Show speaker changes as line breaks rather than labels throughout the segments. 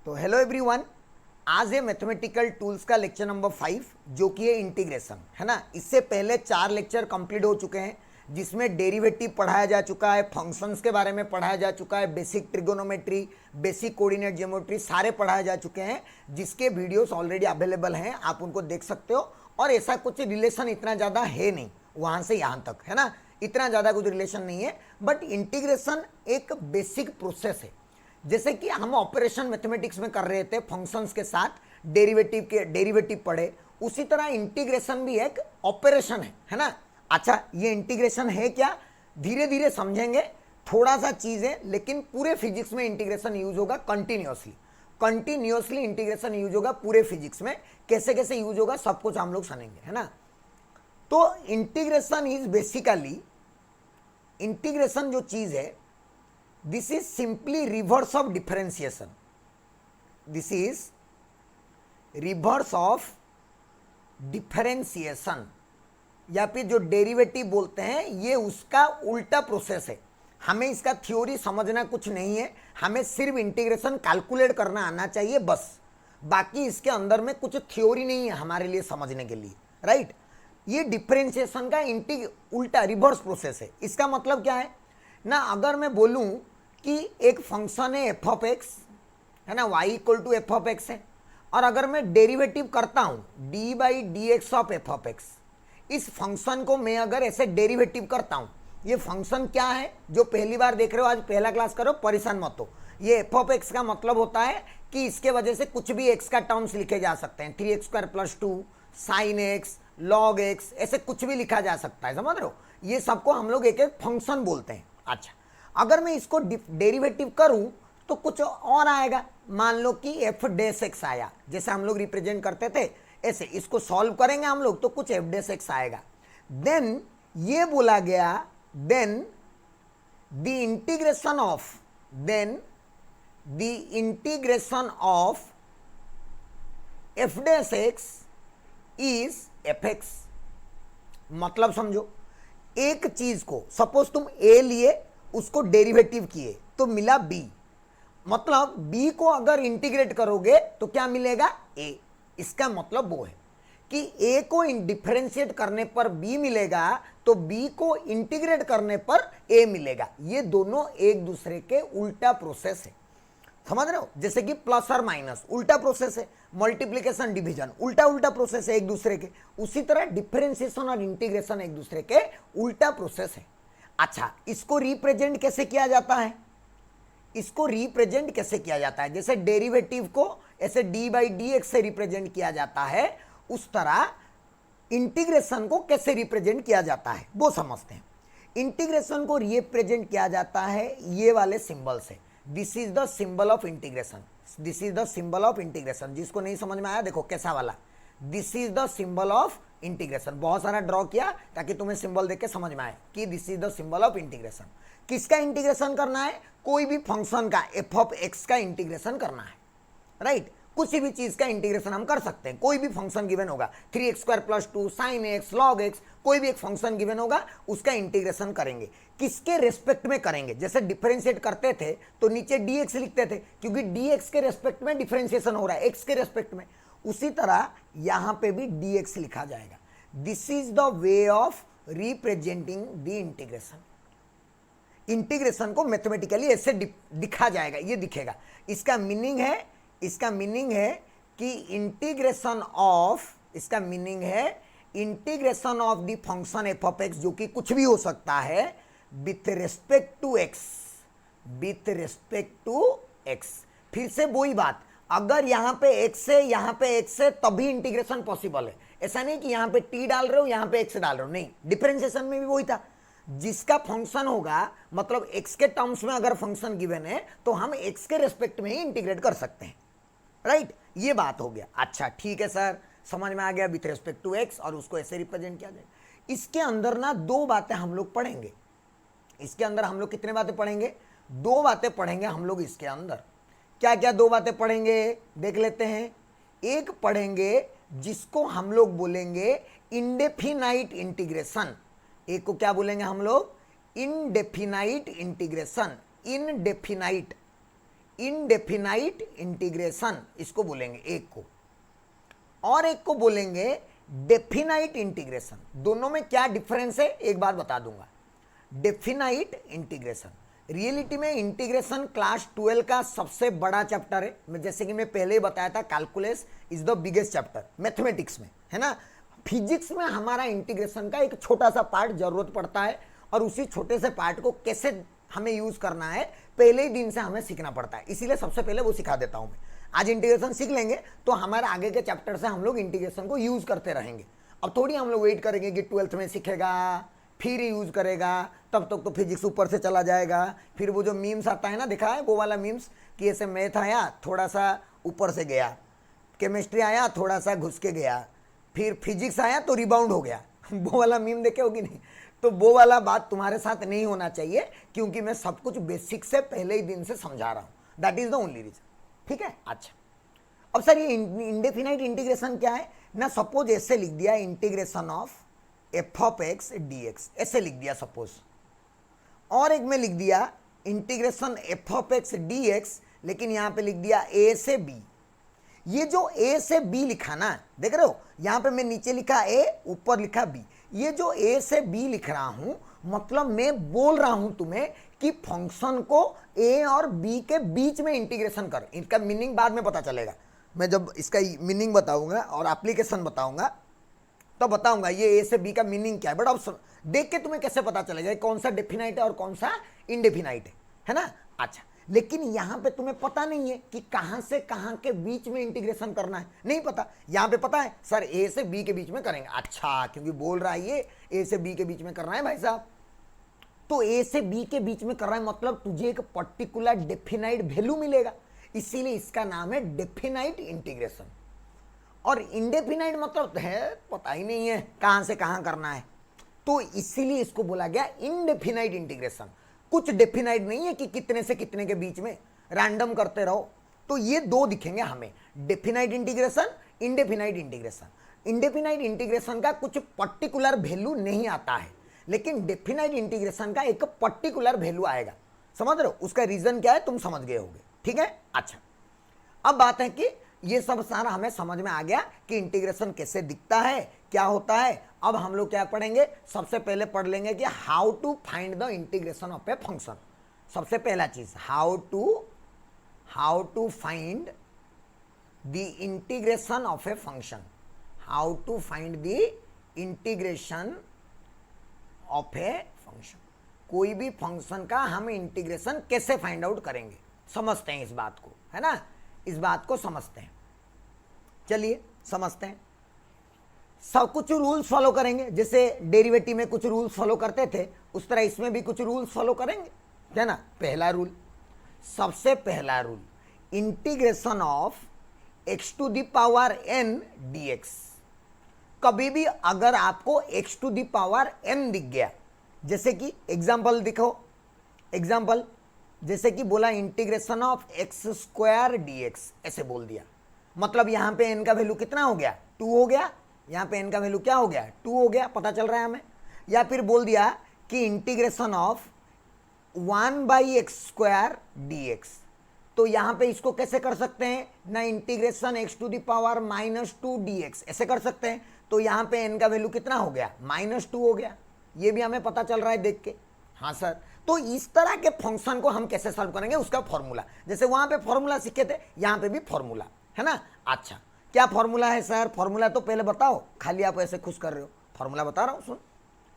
तो hello everyone, आज है मैथमेटिकल टूल्स का लेक्चर नंबर 5 जो कि है इंटीग्रेशन, है ना। इससे पहले 4 लेक्चर कंप्लीट हो चुके हैं जिसमें डेरिवेटिव पढ़ाया जा चुका है, फंक्शंस के बारे में पढ़ाया जा चुका है, basic trigonometry, basic coordinate geometry सारे पढ़ाए जा चुके हैं, जिसके वीडियोस ऑलरेडी अवेलेबल हैं, आप उनको देख सकते हो। और ऐसा कुछ रिलेशन इतना ज़्यादा है नहीं वहाँ से यहाँ तक, है ना, इतना ज़्यादा कुछ रिलेशन नहीं है। बट इंटीग्रेशन एक बेसिक प्रोसेस है, जैसे कि हम ऑपरेशन मैथमेटिक्स में कर रहे थे फंक्शंस के साथ, डेरिवेटिव पढ़े, उसी तरह इंटीग्रेशन भी एक ऑपरेशन है ना। अच्छा, ये इंटीग्रेशन है क्या, धीरे धीरे समझेंगे, थोड़ा सा चीज है, लेकिन पूरे फिजिक्स में इंटीग्रेशन यूज होगा कंटिन्यूअसली इंटीग्रेशन यूज होगा पूरे फिजिक्स में। कैसे कैसे यूज होगा सब कुछ हम लोग सुनेंगे, है ना। तो इंटीग्रेशन इज बेसिकली, इंटीग्रेशन जो चीज है, this is simply reverse of differentiation, this is reverse of differentiation, या फिर जो डेरिवेटिव बोलते हैं ये उसका उल्टा प्रोसेस है। हमें इसका थ्योरी समझना कुछ नहीं है, हमें सिर्फ इंटीग्रेशन कैलकुलेट करना आना चाहिए बस, बाकी इसके अंदर में कुछ थ्योरी नहीं है हमारे लिए समझने के लिए, राइट। ये डिफरेंशिएशन का उल्टा रिवर्स प्रोसेस है। इसका मतलब क्या है ना, अगर मैं बोलूं कि एक फंक्शन है एफ ऑफ एक्स, है ना, y equal to F of x है, और अगर मैं डेरिवेटिव करता हूं d by d x of f of x, इस फंक्शन को मैं अगर ऐसे डेरिवेटिव करता हूं, ये फंक्शन क्या है जो पहली बार देख रहे हो, आज पहला क्लास करो, परेशान मत हो। ये एफ ऑफ एक्स का मतलब होता है कि इसके वजह से कुछ भी एक्स का टर्म्स लिखे जा सकते हैं, 3x² + sine x, log x, ऐसे कुछ भी लिखा जा सकता है, समझ रहे हो। ये सबको हम लोग एक एक फंक्शन बोलते हैं। अच्छा, अगर मैं इसको डेरिवेटिव करूं तो कुछ और आएगा, मान लो कि एफ डैश एक्स आया, जैसे हम लोग रिप्रेजेंट करते थे ऐसे, इसको सॉल्व करेंगे हम लोग तो कुछ एफ डैश एक्स आएगा। देन ये बोला गया, then the integration of f dash x is f x. मतलब समझो, एक चीज को सपोज तुम ए लिए, उसको डेरिवेटिव किए तो मिला बी, मतलब बी को अगर इंटीग्रेट करोगे तो क्या मिलेगा, ए। इसका मतलब वो है कि ए को डिफरेंशिएट करने पर बी मिलेगा, तो बी को इंटीग्रेट करने पर ए मिलेगा। ये दोनों एक दूसरे के उल्टा प्रोसेस है, समझ रहे हो। जैसे कि प्लस और माइनस उल्टा प्रोसेस है, मल्टीप्लिकेशन डिवीजन उल्टा प्रोसेस है एक दूसरे के, उसी तरह डिफरेंशिएशन और इंटीग्रेशन एक दूसरे के उल्टा प्रोसेस है। अच्छा, इसको रिप्रेजेंट कैसे किया जाता है, इसको रिप्रेजेंट कैसे किया जाता है, जैसे डेरिवेटिव को ऐसे डी बाई डी एक्स से रिप्रेजेंट किया जाता है, उस तरह इंटीग्रेशन को कैसे रिप्रेजेंट किया जाता है वो समझते हैं। इंटीग्रेशन को रिप्रेजेंट किया जाता है ये वाले सिंबल से, this is the symbol of integration, this is the symbol of integration. जिसको नहीं समझ में आया देखो कैसा वाला, this is the symbol of integration, बहुत सारा ड्रॉ किया ताकि तुम्हें सिंबल देख के समझ में आए कि this is the symbol of integration. किसका इंटीग्रेशन करना है, कोई भी फंक्शन का एफ ऑफ एक्स का इंटीग्रेशन करना है, राइट। किसी भी चीज का इंटीग्रेशन हम कर सकते हैं, कोई भी फंक्शन गिवन होगा, 3x² + 2 sine x, log x, कोई भी एक फंक्शन गिवन होगा उसका इंटीग्रेशन करेंगे। किसके रेस्पेक्ट में करेंगे, जैसे डिफरेंशिएट करते थे तो नीचे dx लिखते थे क्योंकि dx के रेस्पेक्ट में डिफरेंशिएशन हो रहा है x के रेस्पेक्ट में, उसी तरह यहां पे भी dx लिखा जाएगा। This is the way of representing the integration. Integration को मैथमेटिकली ऐसे दिखा जाएगा, ये दिखेगा। इसका मीनिंग है कि इंटीग्रेशन ऑफ, इसका मीनिंग है integration of the function f of x, जो कि कुछ भी हो सकता है, with respect to x, with respect to x. फिर से वही बात, अगर यहां पे एक्स है, यहां पे एक्स है, तभी इंटीग्रेशन पॉसिबल है। ऐसा नहीं कि यहां पे टी डाल रहे हो यहां पे एक्स डाल रहे हो, नहीं। डिफरेंशिएशन में भी वही था, जिसका फंक्शन होगा, मतलब एक्स के टर्म्स में अगर फंक्शन गिवन है तो हम एक्स के रेस्पेक्ट में ही इंटीग्रेट कर सकते हैं, राइट। ये बात हो गया। अच्छा ठीक है सर, समझ में आ गया, विथ रेस्पेक्ट टू एक्स, और उसको ऐसे रिप्रेजेंट किया जाएगा। इसके अंदर ना दो बातें हम लोग पढ़ेंगे, इसके अंदर हम लोग कितने बातें पढ़ेंगे, दो बातें पढ़ेंगे हम लोग इसके अंदर। क्या क्या दो बातें पढ़ेंगे देख लेते हैं। एक पढ़ेंगे जिसको हम लोग बोलेंगे इंडेफिनाइट इंटीग्रेशन, एक को क्या बोलेंगे हम लोग, indefinite integration. Indefinite indefinite integration, इसको बोलेंगे एक को, और एक को बोलेंगे डेफिनाइट इंटीग्रेशन। दोनों में क्या डिफरेंस है एक बार बता दूंगा। डेफिनाइट इंटीग्रेशन रियलिटी में इंटीग्रेशन क्लास 12 का सबसे बड़ा चैप्टर है। मैं जैसे कि मैं पहले ही बताया था, calculus is the biggest chapter mathematics में, है ना। फिजिक्स में हमारा इंटीग्रेशन का एक छोटा सा पार्ट जरूरत पड़ता है, और उसी छोटे से पार्ट को कैसे हमें यूज करना है पहले ही दिन से हमें सीखना पड़ता है, इसीलिए सबसे पहले वो सिखा देता हूं मैं। आज इंटीग्रेशन सीख लेंगे तो हमारे आगे के चैप्टर से हम लोग इंटीग्रेशन को यूज करते रहेंगे। अब थोड़ी हम लोग वेट करेंगे कि 12th में सीखेगा फिर यूज करेगा, तब तक तो फिजिक्स ऊपर से चला जाएगा। फिर वो जो मीम्स आता है ना, दिखा है वो वाला मीम्स कि ऐसे मैथ आया थोड़ा सा ऊपर से गया, केमिस्ट्री आया थोड़ा सा घुस के गया, फिर फिजिक्स आया तो रिबाउंड हो गया वो वाला मीम देखे होगी नहीं? तो वो वाला बात तुम्हारे साथ नहीं होना चाहिए, क्योंकि मैं सब कुछ बेसिक से पहले ही दिन से समझा रहा हूं। That is the only reason, ठीक है। अच्छा, अब सर ये इंडेफिनाइट इंटीग्रेशन क्या है ना? सपोज ऐसे लिख दिया integration of f of x d x, ऐसे लिख दिया सपोज, और एक में लिख दिया integration F of x d x, लेकिन यहां पे लिख दिया ए से बी। ये जो ए से बी लिखा ना, देख रहे हो, यहां पे मैं नीचे लिखा ए, ऊपर लिखा बी। ये जो ए से बी लिख रहा हूं, मतलब मैं बोल रहा हूं तुम्हें कि फंक्शन को ए और बी के बीच में इंटीग्रेशन कर। इनका मीनिंग बाद में पता चलेगा, मैं जब इसका मीनिंग बताऊंगा और एप्लीकेशन बताऊंगा तो बताऊंगा ये ए से बी का मीनिंग क्या है। बट अब देख के तुम्हें कैसे पता चलेगा कौन सा डेफिनाइट है और कौन सा इनडेफिनाइट है ना। अच्छा, लेकिन यहां पे तुम्हें पता नहीं है कि कहां से कहां के बीच में इंटीग्रेशन करना है, नहीं पता। यहां पे पता है सर ए से बी के बीच में करेंगे, अच्छा, क्योंकि बोल रहा है ये ए से बी के बीच में करना है भाई साहब, तो ए से बी के बीच में कर रहा है, मतलब तुझे एक पर्टिकुलर डेफिनाइट वैल्यू मिलेगा, इसीलिए इसका नाम है डेफिनाइट इंटीग्रेशन। और इंडेफिनाइट मतलब है पता ही नहीं है कहां से कहां करना है, तो इसीलिए इसको बोला गया इनडेफिनाइट इंटीग्रेशन। कुछ डेफिनाइट नहीं है कि कितने से कितने के बीच में रैंडम करते रहो। तो ये दो दिखेंगे हमें, definite integration, indefinite integration. Indefinite integration का कुछ पर्टिकुलर वैल्यू नहीं आता है, लेकिन डेफिनाइट इंटीग्रेशन का एक पर्टिकुलर वैल्यू आएगा। समझ रहे हो? उसका रीजन क्या है तुम समझ गए होगे, ठीक है। अच्छा, अब बात है कि ये सब सारा हमें समझ में आ गया कि इंटीग्रेशन कैसे दिखता है, क्या होता है। अब हम लोग क्या पढ़ेंगे? सबसे पहले पढ़ लेंगे कि how to find the integration of a function. सबसे पहला चीज how to find the integration of a function. How to find the integration of a function. कोई भी फंक्शन का हम इंटीग्रेशन कैसे फाइंड आउट करेंगे, समझते हैं इस बात को, है ना। इस बात को समझते हैं, चलिए समझते हैं। सब कुछ रूल्स फॉलो करेंगे, जैसे डेरिवेटिव में कुछ रूल्स फॉलो करते थे उस तरह इसमें भी कुछ रूल्स फॉलो करेंगे, है ना। पहला रूल, सबसे पहला rule, integration of x to the power n d x. कभी भी अगर आपको x to the power n दिख गया, जैसे कि एग्जाम्पल दिखो, एग्जाम्पल जैसे कि बोला integration of x square D x, ऐसे बोल दिया, मतलब यहां पे एन का वैल्यू कितना हो गया? 2 हो गया। यहां पे एन का वैल्यू क्या हो गया? 2 हो गया, पता चल रहा है हमें। या फिर बोल दिया कि इंटीग्रेशन ऑफ 1/x² dx, तो यहां पे इसको कैसे कर सकते हैं ना, integration x to the power -2 dx, ऐसे कर सकते हैं। तो यहां पे n का वैल्यू कितना हो गया? -2 हो गया। ये भी हमें पता चल रहा है देख के। हाँ सर, तो इस तरह के फंक्शन को हम कैसे सॉल्व करेंगे, उसका फॉर्मूला, जैसे वहां पे फॉर्मूला सीखे थे यहां पे भी फॉर्मूला, है ना। अच्छा, क्या फॉर्मूला है सर? फॉर्मूला तो पहले बताओ, खाली आप ऐसे खुश कर रहे हो। फॉर्मूला बता रहा हूं, सुन।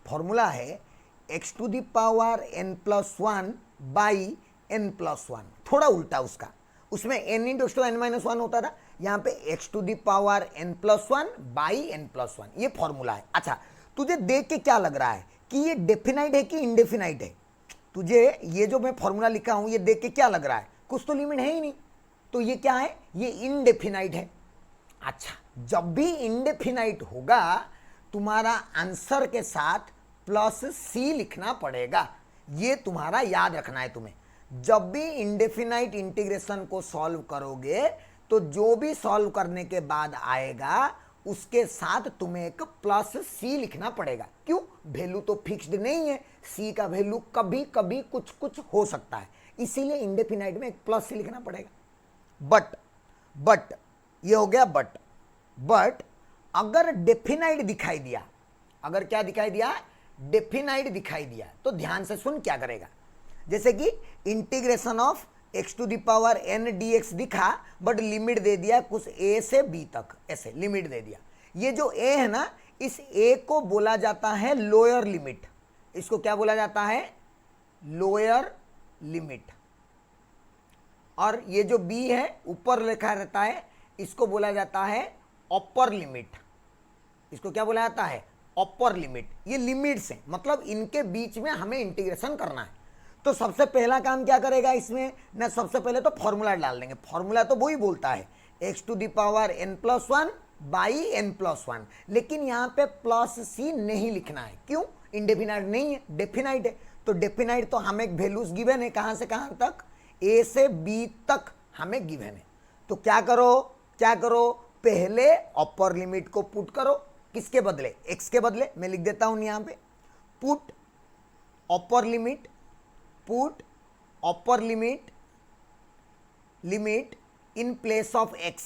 फॉर्मूला है x to the power n+1 by n+1, थोड़ा उल्टा उसका, उसमें n × n-1 होता था, यहाँ पे x to the power n+1 by n+1, ये फॉर्मूला है। अच्छा, तुझे देख के क्या लग रहा है कि ये डेफिनाइट है कि इनडेफिनाइट है? तुझे ये जो मैं फॉर्मूला लिखा हूं ये देख के क्या लग रहा है? कुछ तो लिमिट है ही नहीं, तो ये क्या है? ये इनडेफिनाइट है। अच्छा, जब भी इनडेफिनाइट होगा तुम्हारा आंसर के साथ +c लिखना पड़ेगा, ये तुम्हारा याद रखना है तुम्हें। जब भी इनडेफिनाइट इंटीग्रेशन को सॉल्व करोगे तो जो भी सॉल्व करने के बाद आएगा उसके साथ तुम्हें एक +c लिखना पड़ेगा। क्यों? वैल्यू तो फिक्स्ड नहीं है, c का वैल्यू कभी कभी कुछ कुछ हो सकता है, इसीलिए इंडेफिनाइट में एक प्लस सी लिखना पड़ेगा। बट ये हो गया बट अगर डेफिनाइट दिखाई दिया, अगर क्या दिखाई दिया, डेफिनाइट दिखाई दिया, तो ध्यान से सुन क्या करेगा। जैसे कि integration of x to the power n dx दिखा, बट लिमिट दे दिया कुछ a से b तक, ऐसे लिमिट दे दिया। ये जो a है ना, इस a को बोला जाता है लोअर लिमिट। इसको क्या बोला जाता है, लोअर लिमिट। और ये जो b है ऊपर लिखा रहता है, इसको बोला जाता है अपर लिमिट। इसको क्या बोला जाता है, अपर लिमिट। ये लिमिट्स हैं, मतलब इनके बीच में हमें इंटीग्रेशन करना है। तो सबसे पहला काम क्या करेगा इसमें ना, सबसे पहले तो फॉर्मूला डाल देंगे। फॉर्मूला तो वही बोलता है x to the power n+1 by n+1, लेकिन यहाँ पे प्लस सी नहीं लिखना है। क्यों, इंडेफिनाइट नहीं है, डेफिनाइट है। तो डेफिनाइट तो हमें वैल्यूज गिवन है, कहाँ से कहाँ तक, a से b तक हमें गिवन है। तो क्या करो, पहले अपर लिमिट को पुट करो, किसके बदले, x के बदले। मैं लिख देता हूं यहां पे, put upper limit, put upper limit in place of x,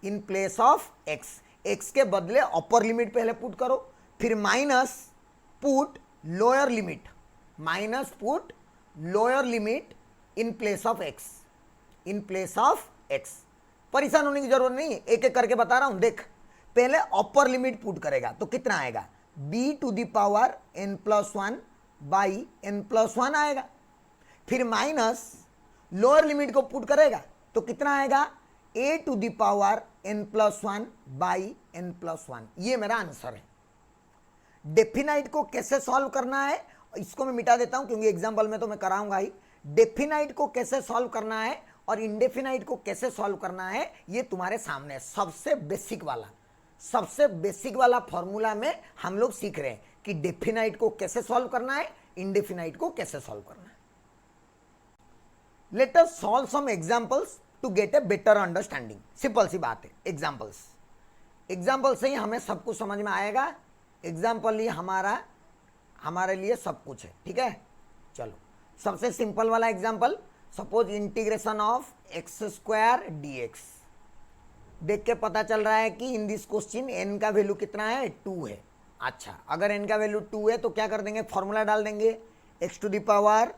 in place of x के बदले अपर लिमिट पहले पुट करो, फिर minus put lower limit, minus put lower limit in place of x, in place of x। परेशान होने की जरूरत नहीं है, एक एक करके बता रहा हूं। देख, पहले अपर लिमिट पुट करेगा तो कितना आएगा, b to the power n+1 by n+1 आएगा। फिर माइनस लोअर लिमिट को पुट करेगा तो कितना आएगा, a to the power n+1 by n+1। ये मेरा आंसर है। डेफिनाइट को कैसे सॉल्व करना है, इसको मैं मिटा देता हूं क्योंकि एग्जाम्पल में तो मैं कराऊंगा ही। डेफिनाइट को कैसे सॉल्व करना है और इंडेफिनाइट को कैसे सॉल्व करना है, ये तुम्हारे सामने सबसे बेसिक वाला फॉर्मूला में हम लोग सीख रहे हैं कि डेफिनाइट को कैसे सॉल्व करना है, इंडेफिनाइट को कैसे सॉल्व करना है। Let us solve some examples to get a better understanding. Simple सी बात है, एग्जांपल से ही हमें सब कुछ समझ में आएगा। एग्जांपल ही हमारे लिए सब कुछ है, ठीक है। चलो, सबसे सिंपल वाला example, suppose integration of x² dx। देख के पता चल रहा है कि इन दिस क्वेश्चन n का वैल्यू कितना है, 2 है। अच्छा, अगर n का वैल्यू 2 है तो क्या कर देंगे, फॉर्मूला डाल देंगे x to the power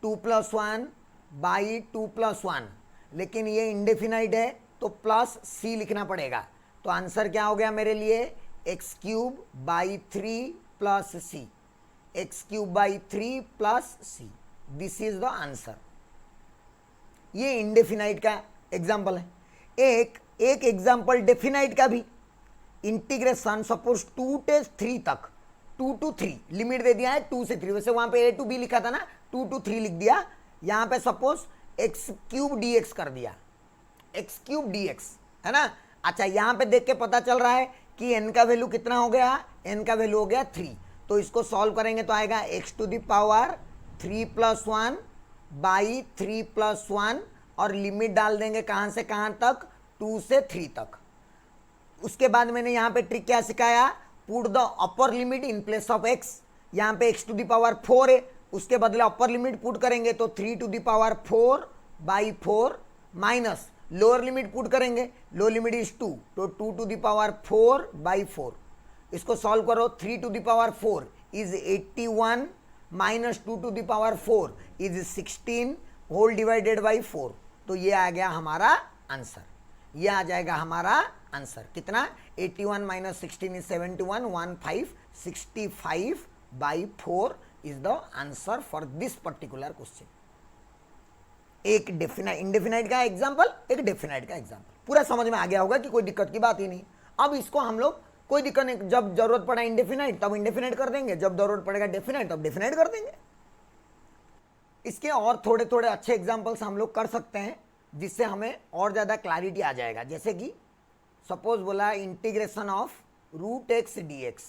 2+1 by 2+1। लेकिन ये इंडेफिनाइट है तो प्लस c लिखना पड़ेगा। तो आंसर क्या हो गया मेरे लिए, x³ by 3 plus c, x³ by 3 plus c। This is the answer. ये इंडेफिनाइट का एग्जाम्पल है। एक एग्जाम्पल डेफिनाइट का भी, इंटीग्रेशन सपोज 2 से 3 तक, 2 to 3 लिमिट दे दिया है, 2 से 3। वैसे वहां पे a to b लिखा था ना, 2 to 3 लिख दिया। यहां पे सपोज x³ dx कर दिया, x³ dx है ना। अच्छा, यहां पे देख के पता चल रहा है कि n का वैल्यू कितना हो गया, n का वैल्यू हो गया 3। तो इसको सॉल्व करेंगे तो आएगा x to the power 3+1 by 3+1 और लिमिट डाल देंगे कहां से कहां तक, 2 से 3 तक। उसके बाद मैंने यहां पे ट्रिक क्या सिखाया, put the upper limit in place of x। यहां पे x टू द पावर 4 है, उसके बदले अपर लिमिट पुट करेंगे तो 3 to the power 4 by 4 minus lower limit put करेंगे, लो लिमिट इज 2 तो 2 टू द पावर 4 बाई 4। इसको सॉल्व करो, 3 to the power 4 is 81 minus 2 to the power 4 is 16 whole divided by 4। तो ये आ गया हमारा आंसर, ये आ जाएगा हमारा आंसर। कितना, 81 minus 16 is 71, 65 by 4 is the answer for this particular question. एक इंडेफिनाइट का एग्जाम्पल, एक डेफिनाइट का एग्जाम्पल। पूरा समझ में आ गया होगा कि कोई दिक्कत की बात ही नहीं। अब इसको हम लोग, कोई दिक्कत नहीं, जब जरूरत पड़ा इंडेफिनाइट तब इंडेफिनाइट कर देंगे, जब जरूरत पड़ेगा डेफिनाइट तब डेफिनाइट कर देंगे। इसके और थोड़े थोड़े अच्छे एग्जाम्पल्स हम लोग कर सकते हैं जिससे हमें और ज़्यादा क्लैरिटी आ जाएगा। जैसे कि सपोज बोला integration of √x dx,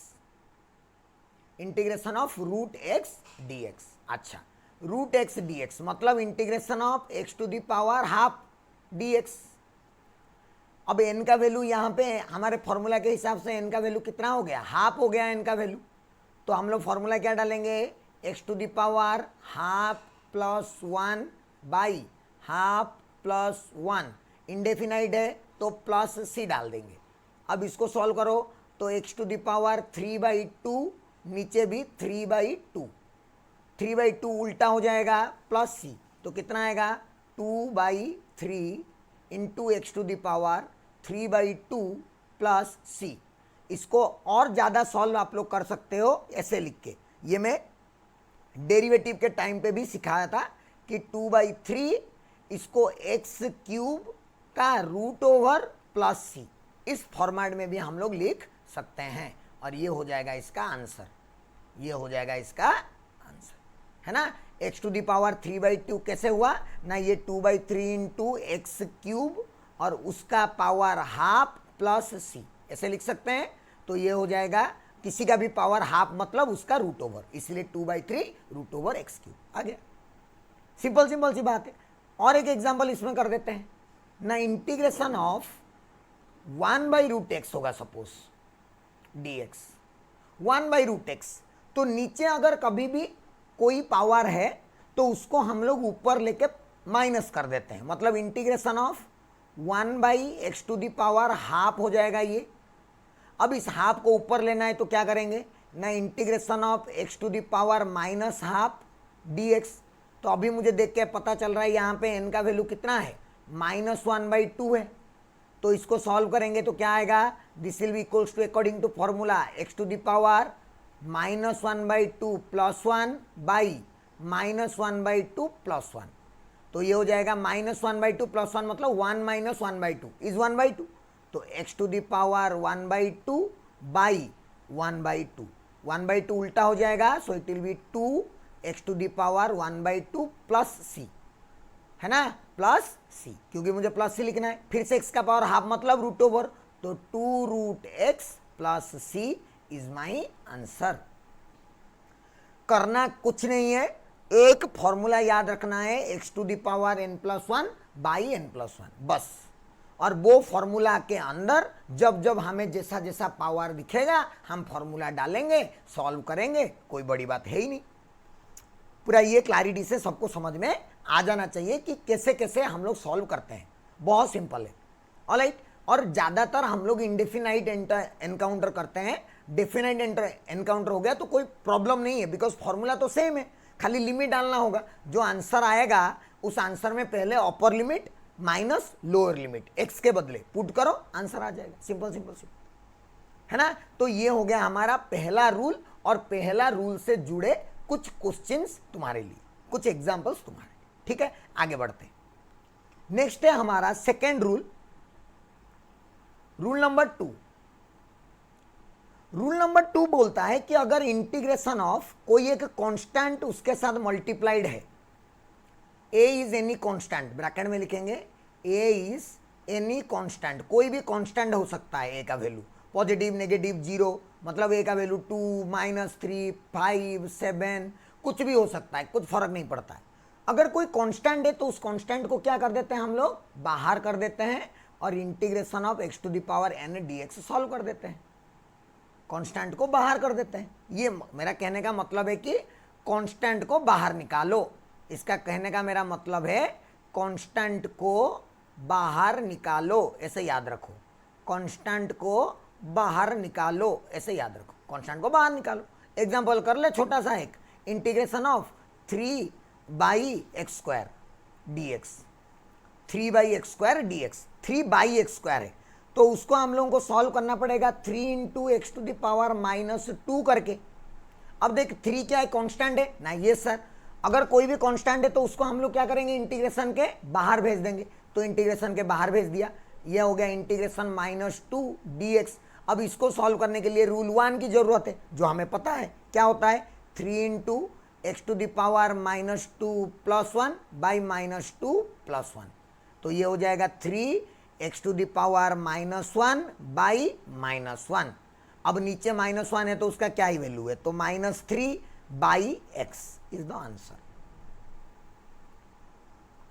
integration of √x dx। अच्छा, √x dx मतलब integration of x to the power half dx। अब n का वैल्यू यहाँ पे हमारे फॉर्मूला के हिसाब से n का वैल्यू कितना हो गया, हाफ हो गया n का वैल्यू। तो हम लोग फॉर्मूला क्या डालेंगे, x to the power half plus 1 by half plus 1, indefinite है तो प्लस सी डाल देंगे। अब इसको सॉल्व करो तो x टू द पावर 3/2, नीचे भी 3/2, 3/2 उल्टा हो जाएगा प्लस सी, तो कितना आएगा 2/3 into x to the power 3/2 plus c. इसको और ज़्यादा सॉल्व आप लोग कर सकते हो ऐसे लिख के, ये मैं डेरिवेटिव के टाइम पे भी सिखाया था कि 2/3 इसको एक्स क्यूब का रूट ओवर प्लस सी, इस फॉर्मेट में भी हम लोग लिख सकते हैं और ये हो जाएगा इसका आंसर, ये हो जाएगा इसका आंसर, है ना। एक्स टू द पावर 3/2 कैसे हुआ ना, ये 2/3 इंटू एक्स क्यूब और उसका पावर हाफ प्लस सी, ऐसे लिख सकते हैं। तो ये हो जाएगा किसी का भी पावर हाफ मतलब उसका रूट ओवर, इसलिए 2/3 रूट ओवर एक्स क्यूब आ गया। सिंपल सिंपल सी बात है। और एक एग्जांपल इसमें कर देते हैं ना, इंटीग्रेशन ऑफ 1/√x होगा सपोज dx, 1/√x। तो नीचे अगर कभी भी कोई पावर है तो उसको हम लोग ऊपर लेके माइनस कर देते हैं, मतलब integration of 1/x to the power half हो जाएगा ये। अब इस हाफ को ऊपर लेना है तो क्या करेंगे ना, integration of x to the power minus half dx। तो अभी मुझे देख के पता चल रहा है यहाँ पे n का वैल्यू कितना है, -1/2 है। तो इसको सॉल्व करेंगे तो क्या आएगा, this will be equals to according to formula x to the power -1/2 plus 1 by -1/2 plus 1। तो ये हो जाएगा -1/2 प्लस 1 मतलब 1 - 1/2 इज 1/2। तो x to the power 1/2 by 1/2, 1/2 उल्टा हो जाएगा, so it will be 2x to the power 1/2 plus c, है ना, प्लस सी, क्योंकि मुझे प्लस सी लिखना है। फिर से x का पावर हाफ मतलब रूट ओवर, तो 2√x plus C is my answer. करना कुछ नहीं है, एक फॉर्मूला याद रखना है, x to the power n+1 by n+1 बस। और वो फॉर्मूला के अंदर जब जब हमें जैसा जैसा पावर दिखेगा हम फॉर्मूला डालेंगे, सॉल्व करेंगे, कोई बड़ी बात है ही नहीं। पूरा ये क्लैरिटी से सबको समझ में आ जाना चाहिए कि कैसे कैसे हम लोग सॉल्व करते हैं, बहुत सिंपल है। ऑलराइट, और ज़्यादातर हम लोग इंडेफिनाइट एनकाउंटर करते हैं। डेफिनाइट एनकाउंटर हो गया तो कोई प्रॉब्लम नहीं है, बिकॉज फॉर्मूला तो सेम है, खाली लिमिट डालना होगा। जो आंसर आएगा उस आंसर में पहले upper limit minus lower limit x के बदले पुट करो, आंसर आ जाएगा। सिंपल सिंपल सिंपल, है ना। तो ये हो गया हमारा पहला रूल, और पहला रूल से जुड़े कुछ क्वेश्चंस तुम्हारे लिए, कुछ एग्जांपल्स तुम्हारे, ठीक है। आगे बढ़ते हैं। नेक्स्ट है हमारा second rule, rule number 2। Rule number 2 बोलता है कि अगर इंटीग्रेशन ऑफ कोई एक कांस्टेंट उसके साथ मल्टीप्लाइड है, a is any constant, bracket में लिखेंगे a इज एनी कांस्टेंट, कोई भी कांस्टेंट हो सकता है a का वैल्यू, पॉजिटिव नेगेटिव जीरो, मतलब a का वैल्यू 2 -3 5 7 कुछ भी हो सकता है, कुछ फर्क नहीं पड़ता है। अगर कोई कांस्टेंट है तो उस कांस्टेंट को क्या कर देते हैं हम लोग, बाहर कर देते हैं और integration of x to the power n dx solve कर देते हैं, कांस्टेंट को बाहर कर देते हैं। ये मेरा कहने का मतलब है कि कांस्टेंट को बाहर निकालो, इसका कहने का मेरा मतलब है कांस्टेंट को बाहर निकालो, ऐसे याद रखो, कांस्टेंट को बाहर निकालो, ऐसे याद रखो, कांस्टेंट को बाहर निकालो। एग्जांपल कर ले छोटा सा एक, integration of 3/x² dx, 3/x² dx, 3/x² है तो उसको हम लोगों को सॉल्व करना पड़ेगा 3 × x टू द पावर -2 करके। अब देख 3 क्या है, कांस्टेंट है ना, ये सर अगर कोई भी कांस्टेंट है तो उसको हम लोग क्या करेंगे, इंटीग्रेशन के बाहर भेज देंगे। तो इंटीग्रेशन के बाहर भेज दिया, ये हो गया इंटीग्रेशन -2 dx। अब इसको सॉल्व करने के लिए रूल 1 की जरूरत है, जो हमें पता है क्या होता है, 3 × x to the power -2 + 1 by -2 + 1। तो ये हो जाएगा 3x to the power -1 by -1। अब नीचे -1 है तो उसका क्या ही वैल्यू है, तो -3/x इज द आंसर।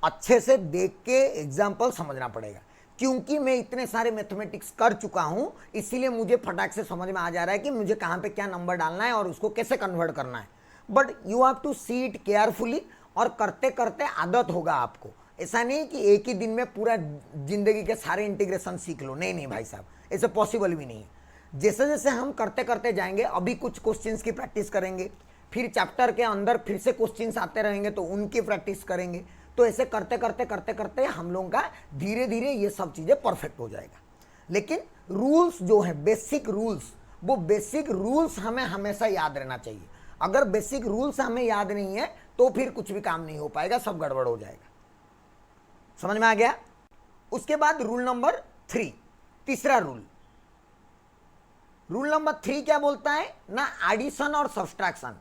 अच्छे से देख के एग्जाम्पल समझना पड़ेगा, क्योंकि मैं इतने सारे मैथमेटिक्स कर चुका हूं, इसीलिए मुझे फटाक से समझ में आ जा रहा है कि मुझे कहां पे क्या नंबर डालना है और उसको कैसे कन्वर्ट करना है। But you have to see it carefully, और करते करते आदत होगा आपको। ऐसा नहीं कि एक ही दिन में पूरा जिंदगी के सारे इंटीग्रेशन सीख लो, नहीं नहीं भाई साहब, ऐसे पॉसिबल भी नहीं है। जैसे जैसे हम करते करते जाएंगे, अभी कुछ क्वेश्चंस की प्रैक्टिस करेंगे, फिर चैप्टर के अंदर फिर से क्वेश्चंस आते रहेंगे तो उनकी प्रैक्टिस करेंगे, तो ऐसे करते करते करते करते हम लोगों का धीरे धीरे ये सब चीज़ें परफेक्ट हो जाएगा। लेकिन रूल्स जो है, बेसिक रूल्स, वो बेसिक रूल्स हमें हमेशा याद रहना चाहिए। अगर बेसिक रूल्स हमें याद नहीं है तो फिर कुछ भी काम नहीं हो पाएगा, सब गड़बड़ हो जाएगा। समझ में आ गया? उसके बाद रूल नंबर 3, तीसरा रूल। रूल नंबर 3 क्या बोलता है ना? एडिशन और subtraction,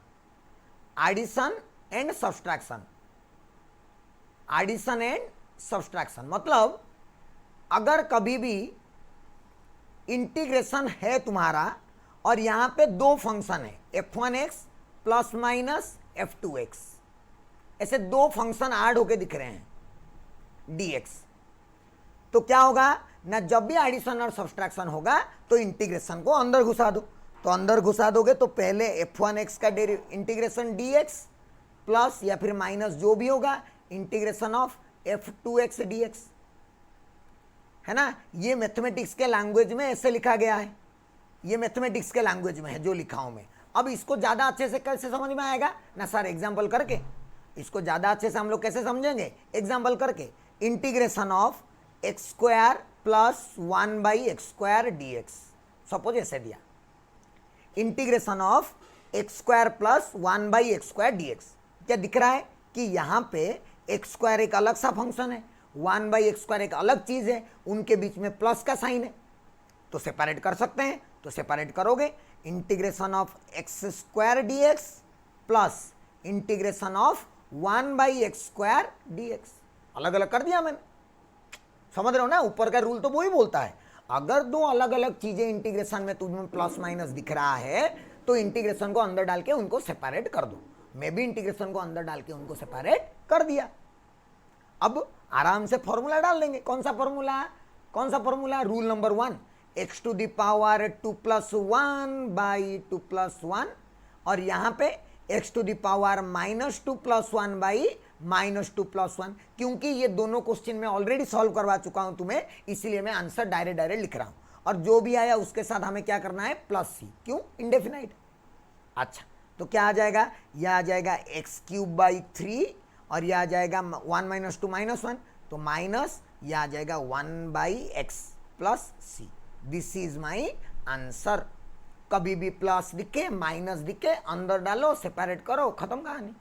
addition and subtraction, addition and subtraction. मतलब अगर कभी भी इंटीग्रेशन है तुम्हारा और यहां पे दो फंक्शन है, f1x प्लस माइनस f2x, ऐसे दो फंक्शन ऐड होके दिख रहे हैं dx, तो क्या होगा ना? जब भी एडिशन और सब्सट्रैक्शन होगा तो इंटीग्रेशन को अंदर घुसा दो। तो अंदर घुसा दोगे तो पहले f1x का इंटीग्रेशन dx प्लस या फिर माइनस जो भी होगा इंटीग्रेशन ऑफ f2x dx, है ना? ये मैथमेटिक्स के लैंग्वेज में ऐसे लिखा गया है, ये मैथमेटिक्स के लैंग्वेज में है जो लिखा हूं मैं। अब इसको ज़्यादा अच्छे से कैसे समझ में आएगा ना सर? एग्जाम्पल करके। इसको ज़्यादा अच्छे से हम लोग कैसे समझेंगे? एग्जाम्पल करके। Integration of x square plus 1/x² dx, suppose ऐसे दिया, integration of x square plus 1/x² dx। क्या दिख रहा है कि यहाँ पे एक्स स्क्वायर एक अलग सा फंक्शन है, 1/x² एक अलग चीज़ है, उनके बीच में प्लस का साइन है, तो सेपरेट कर सकते हैं। तो सेपरेट करोगे, integration of x² dx plus integration of 1/x² dx, अलग अलग कर दिया मैंने। समझ रहे हो ना? ऊपर का रूल तो वो ही बोलता है, अगर दो अलग अलग चीजें इंटीग्रेशन में तुम्हें प्लस माइनस दिख रहा है तो इंटीग्रेशन को अंदर डाल के उनको सेपरेट कर दो। मैं भी इंटीग्रेशन को अंदर डाल के उनको सेपरेट कर दिया। अब आराम से फॉर्मूला डाल देंगे। कौन सा फॉर्मूला? कौन सा फॉर्मूला? रूल नंबर 1, x⁻² + 1/2 + 1, और यहाँ पे x⁻−2 + 1/−2 + 1। क्योंकि ये दोनों क्वेश्चन में ऑलरेडी सॉल्व करवा चुका हूं तुम्हें, इसलिए मैं आंसर डायरेक्ट लिख रहा हूं, और जो भी आया उसके साथ हमें क्या करना है? +c। क्यों? इंडेफिनाइट। अच्छा, तो क्या आ जाएगा? यह आ जाएगा x³ और यह आ जाएगा 1 - 2 - 1, तो माइनस यह आ जाएगा 1/x + c। This is my answer. कभी भी प्लस दिखे माइनस दिखे अंदर डालो, सेपरेट करो, खत्म कहानी,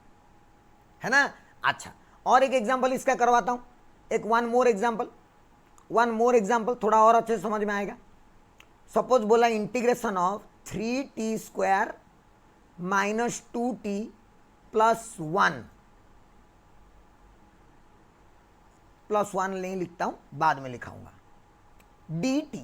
है ना? अच्छा, और एक एग्जांपल इसका करवाता हूं, एक वन मोर एग्जांपल, थोड़ा और अच्छे से समझ में आएगा। सपोज बोला इंटीग्रेशन ऑफ 3t² - 2t + 1 नहीं लिखता हूं, बाद में लिखाऊंगा, dt।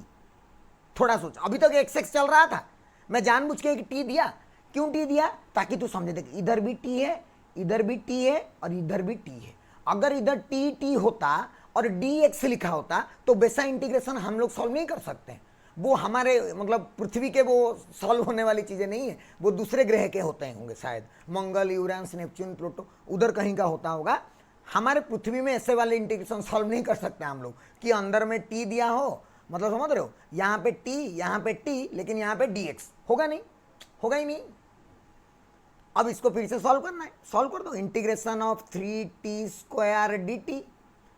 थोड़ा सोच, अभी तक x चल रहा था, मैं जानबूझ के एक t दिया। क्यों t दिया? ताकि तू समझे, देख इधर भी t है, इधर भी t है और इधर भी t है। अगर इधर t होता और dx लिखा होता तो वैसा इंटीग्रेशन हम लोग सॉल्व नहीं कर सकते। वो हमारे मतलब पृथ्वी के वो सॉल्व होने वाली चीजें नहीं है, वो दूसरे ग्रह के होते होंगे, शायद मंगल, यूरेनस, नेपच्यून, प्लूटो, उधर कहीं का होता होगा। हमारे पृथ्वी में ऐसे वाले इंटीग्रेशन सॉल्व नहीं कर सकते हम लोग कि अंदर में t दिया हो, मतलब समझ रहे हो, यहाँ पे t, यहाँ पे t, लेकिन यहाँ पे dx होगा नहीं, होगा ही नहीं। अब इसको फिर से सॉल्व करना है, सॉल्व कर दो। इंटीग्रेशन ऑफ 3t² dt,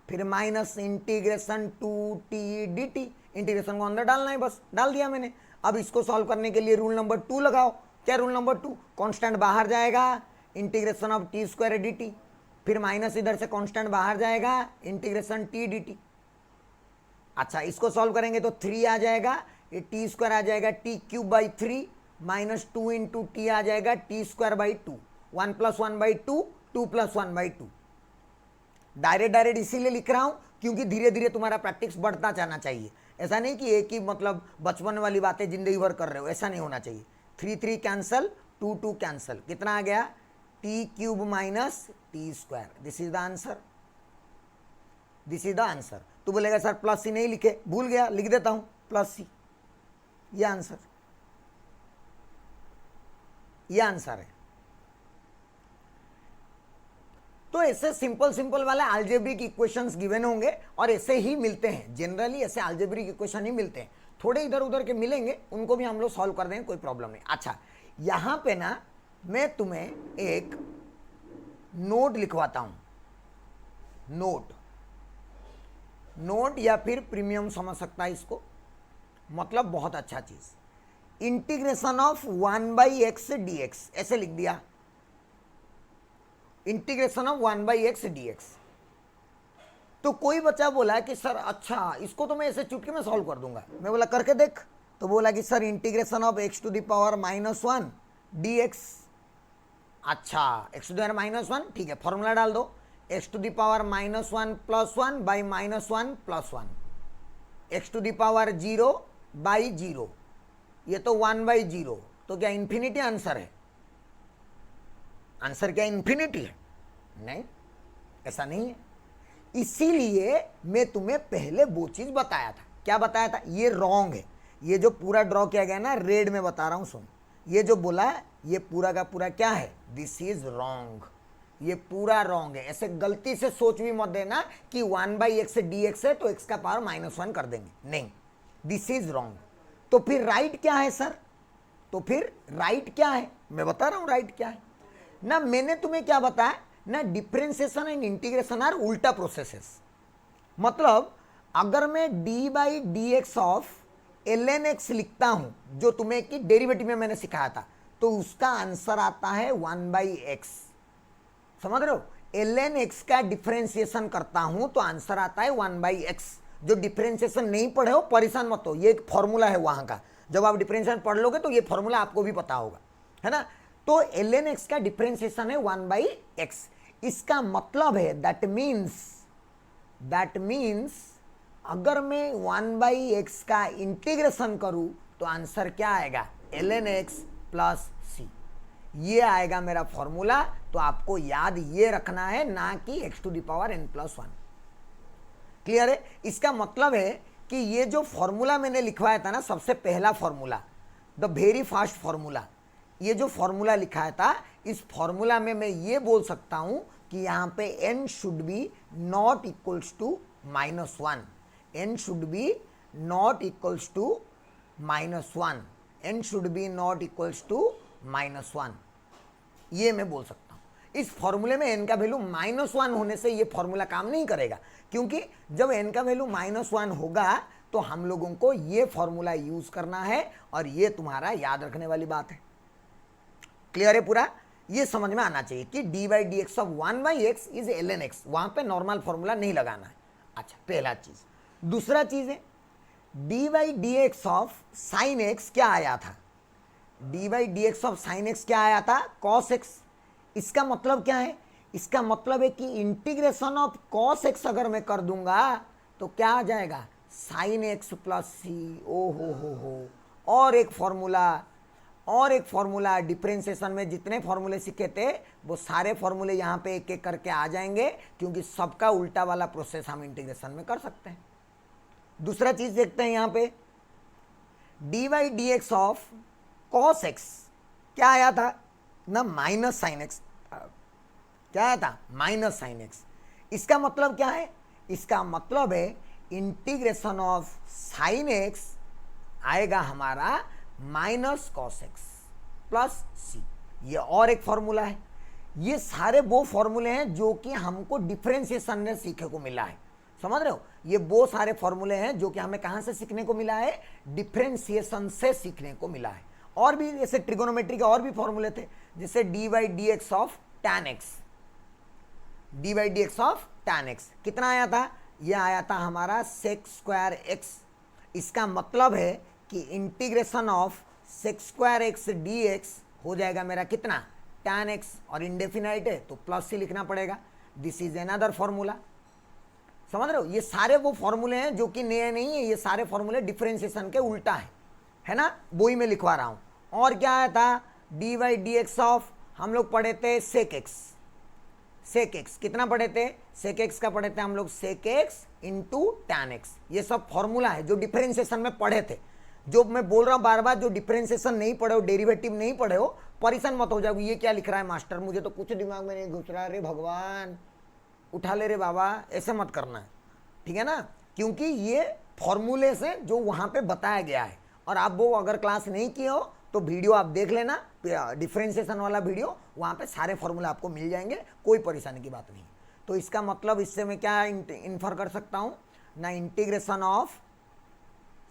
फिर minus integration 2t dt, integration को अंदर डालना है, बस डाल दिया मैंने। अब इसको सॉल्व करने के लिए रूल नंबर 2 लगाओ। क्या रूल नंबर 2? कांस्टेंट बाहर जाएगा, इंटीग्रेशन ऑफ t² dt, फिर माइनस इधर से कांस्टेंट बाहर जाएगा, इंटीग्रेशन t dt। अच्छा, इसको सॉल्व करेंगे तो 3 आ जाएगा, ये t² आ जाएगा t³ - 2 × t आ जाएगा t²/2, 1 + 1/2, 2 + 1/2। डायरेक्ट इसीलिए लिख रहा हूं क्योंकि धीरे धीरे तुम्हारा प्रैक्टिस बढ़ता जाना चाहिए। ऐसा नहीं कि एक ही मतलब बचपन वाली बातें जिंदगी भर कर रहे हो, ऐसा नहीं होना चाहिए। 3 कैंसल, 2 कैंसल, कितना आ गया? t³ - t²। This is the answer, this is the answer. तू बोलेगा सर +c नहीं लिखे, भूल गया, लिख देता हूं +c। ये आंसर, ये आंसर है। तो ऐसे सिंपल सिंपल वाले अलजेब्रिक इक्वेशंस गिवन होंगे और ऐसे ही मिलते हैं, जनरली ऐसे अलजेब्रिक इक्वेशन ही मिलते हैं, थोड़े इधर उधर के मिलेंगे, उनको भी हम लोग सॉल्व कर देंगे, कोई प्रॉब्लम नहीं। अच्छा, यहाँ पे ना मैं तुम्हें एक नोट लिखवाता हूँ, नोट या फिर प्रीमियम समझ सकता है इसको, मतलब बहुत अच्छा चीज, इंटीग्रेशन ऑफ 1/x dx, ऐसे लिख दिया, इंटीग्रेशन ऑफ 1/x dx। तो कोई बच्चा बोला कि सर अच्छा इसको तो मैं ऐसे चुटकी में सॉल्व कर दूंगा, मैं बोला करके देख, तो बोला कि sir integration of x⁻⁻1 dx। अच्छा x⁻⁻1, ठीक है, फॉर्मूला डाल दो, x⁻⁻1 + 1 by -1 + 1, x⁻0/0, ये तो 1/0, तो क्या इंफिनिटी आंसर है? आंसर क्या इंफिनिटी है? नहीं, ऐसा नहीं है। इसीलिए मैं तुम्हें पहले वो चीज बताया था, क्या बताया था? ये रॉन्ग है, ये जो पूरा ड्रॉ किया गया ना, रेड में बता रहा हूं, सुन, ये जो बोला ये पूरा का पूरा क्या है? दिस इज रॉन्ग, ये पूरा रॉन्ग है। ऐसे गलती से सोच भी मत देना कि 1/x dx है तो x का पावर -1 कर देंगे, नहीं, दिस इज रॉन्ग। तो फिर राइट क्या है सर? तो फिर राइट क्या है? मैं बता रहा हूं राइट क्या है ना। मैंने तुम्हें क्या बताया ना, डिफरेंशिएशन एंड इंटीग्रेशन आर उल्टा प्रोसेसेस। मतलब अगर मैं d/dx ऑफ ln x लिखता हूं, जो तुम्हें कि डेरिवेटिव में मैंने सिखाया था, तो उसका आंसर आता है 1/x, समझ रहे हो? ln x का डिफरेंशिएशन करता हूं तो आंसर आता है 1/x। जो डिफरेंशिएशन नहीं पढ़े हो परेशान मत हो, ये एक फॉर्मूला है वहां का, जब आप डिफरेंशिएशन पढ़ लोगे तो ये फॉर्मूला आपको भी पता होगा, है ना। तो ln x का डिफरेंशिएशन है 1/x। इसका मतलब है दैट मीन्स अगर मैं 1/x का इंटीग्रेशन करूं तो आंसर क्या आएगा? ln x + c, ये आएगा मेरा फॉर्मूला। तो आपको याद ये रखना है, ना कि x⁻n+1। क्लियर है? इसका मतलब है कि ये जो फॉर्मूला मैंने लिखवाया था ना, सबसे पहला formula, the very fast formula, ये जो फॉर्मूला लिखाया था, इस फॉर्मूला में मैं ये बोल सकता हूं कि यहां पे n should be not equals to -1, n should be not equals to -1, n should be not equals to -1, ये मैं बोल सकता हूं। इस फॉर्मूले में n का वैल्यू -1 होने से ये फॉर्मूला काम नहीं करेगा, क्योंकि जब n का वैल्यू -1 होगा तो हम लोगों को ये फॉर्मूला यूज करना है, और ये तुम्हारा याद रखने वाली बात है। क्लियर है पूरा? ये समझ में आना चाहिए कि d/dx of 1/x is ln x, वहां पे नॉर्मल फॉर्मूला नहीं लगाना है। अच्छा, पहला चीज। दूसरा चीज है d/dx ऑफ sin x क्या आया था? d/dx ऑफ sin x क्या आया था? cos x। इसका मतलब क्या है? इसका मतलब है कि इंटीग्रेशन ऑफ cos x अगर मैं कर दूंगा तो क्या आ जाएगा? sin x + c। ओ हो, और एक फॉर्मूला डिफरेंशिएशन में जितने फॉर्मूले सीखे थे वो सारे फॉर्मूले यहाँ पे एक एक करके आ जाएंगे, क्योंकि सबका उल्टा वाला प्रोसेस हम इंटीग्रेशन में कर सकते हैं। दूसरा चीज देखते हैं, यहाँ पे d/dx ऑफ cos x क्या आया था ना? -sin x। क्या आया था? -sin x। इसका मतलब क्या है? इसका मतलब है इंटीग्रेशन ऑफ sin x आएगा हमारा -cos x + c। ये और एक फॉर्मूला है। ये सारे वो फॉर्मूले हैं जो कि हमको डिफरेंशिएशन में सीखने को मिला है, समझ रहे हो? ये वो सारे फॉर्मूले हैं जो कि हमें कहां से सीखने को मिला है? डिफरेंशिएशन से सीखने को मिला है। और भी ऐसे ट्रिगोनोमेट्री के और भी फॉर्मूले थे, जैसे d/dx of tan x, d/dx of tan x कितना आया था? ये आया था हमारा sec² x। इसका मतलब है कि integration of sec² x dx हो जाएगा मेरा कितना? tan x, और इंडेफिनाइट है तो +c लिखना पड़ेगा। दिस इज अनदर फॉर्मूला, समझ रहे हो? ये सारे वो फॉर्मूले हैं जो कि नए नहीं है, ये सारे फॉर्मूले डिफरेंशिएशन के उल्टा है ना? वो ही मैं लिखवा रहा हूं। और क्या आया था? d/dx ऑफ, हम लोग पढ़े थे sec x। कितना पढ़े थे? sec x का पढ़े थे हम लोग sec x into tan x। ये सब फॉर्मूला है जो डिफरेंशिएशन में पढ़े थे। जो मैं बोल रहा हूं बार बार, जो डिफरेंशिएशन नहीं पढ़े हो, डेरिवेटिव नहीं पढ़े हो, परेशान मत हो जाओ, ये क्या लिख रहा है मास्टर, मुझे तो कुछ दिमाग में नहीं घुस रहा, अरे भगवान उठा ले रे बाबा, ऐसे मत करना है, ठीक है ना, क्योंकि ये फॉर्मूले से जो वहां पे बताया गया है, और आप वो अगर क्लास नहीं किए हो तो वीडियो आप देख लेना, डिफरेंशिएशन वाला वीडियो, वहां पे सारे फॉर्मूले आपको मिल जाएंगे, कोई परेशानी की बात नहीं। तो इसका मतलब इससे मैं क्या इन्फर कर सकता हूं ना, integration of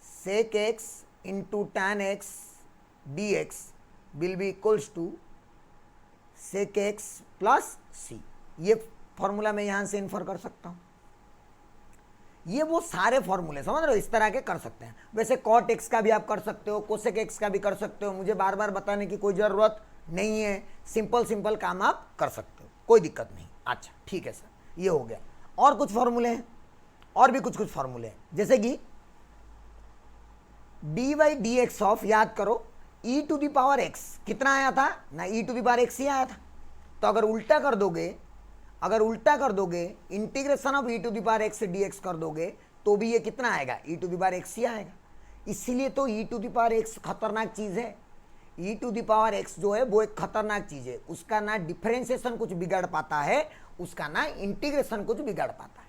sec x into tan x dx will be equals to sec x plus c। ये फॉर्मूला मैं यहां से इन्फर कर सकता हूं। ये वो सारे फॉर्मूले समझ रहे हो, इस तरह के कर सकते हैं। वैसे cot x का भी आप कर सकते हो, cosec x का भी कर सकते हो, मुझे बार बार बताने की कोई जरूरत नहीं है, सिंपल सिंपल काम आप कर सकते हो, कोई दिक्कत नहीं। अच्छा ठीक है सर, ये हो गया। और कुछ फॉर्मूले हैं, और भी कुछ फॉर्मूले हैं, जैसे कि d by d x of, याद करो e to the power x कितना आया था ना, e to the power x ही आया था। तो अगर उल्टा कर दोगे integration of e to the power x dx कर दोगे तो भी ये कितना आएगा, e to the power x ही आएगा। इसीलिए तो e to the power x खतरनाक चीज है। e to the power x जो है वो एक खतरनाक चीज है, उसका ना डिफरेंशिएशन कुछ बिगाड़ पाता है, उसका ना इंटीग्रेशन कुछ बिगाड़ पाता है।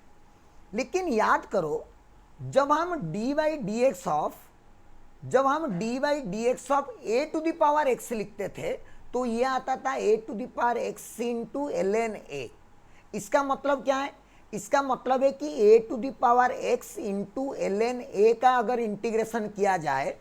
लेकिन याद करो, जब हम d by d x of a to the power x लिखते थे तो ये आता था a to the power x into l n a. इसका मतलब क्या है, इसका मतलब है कि a to the power x into l n a का अगर इंटीग्रेशन किया जाए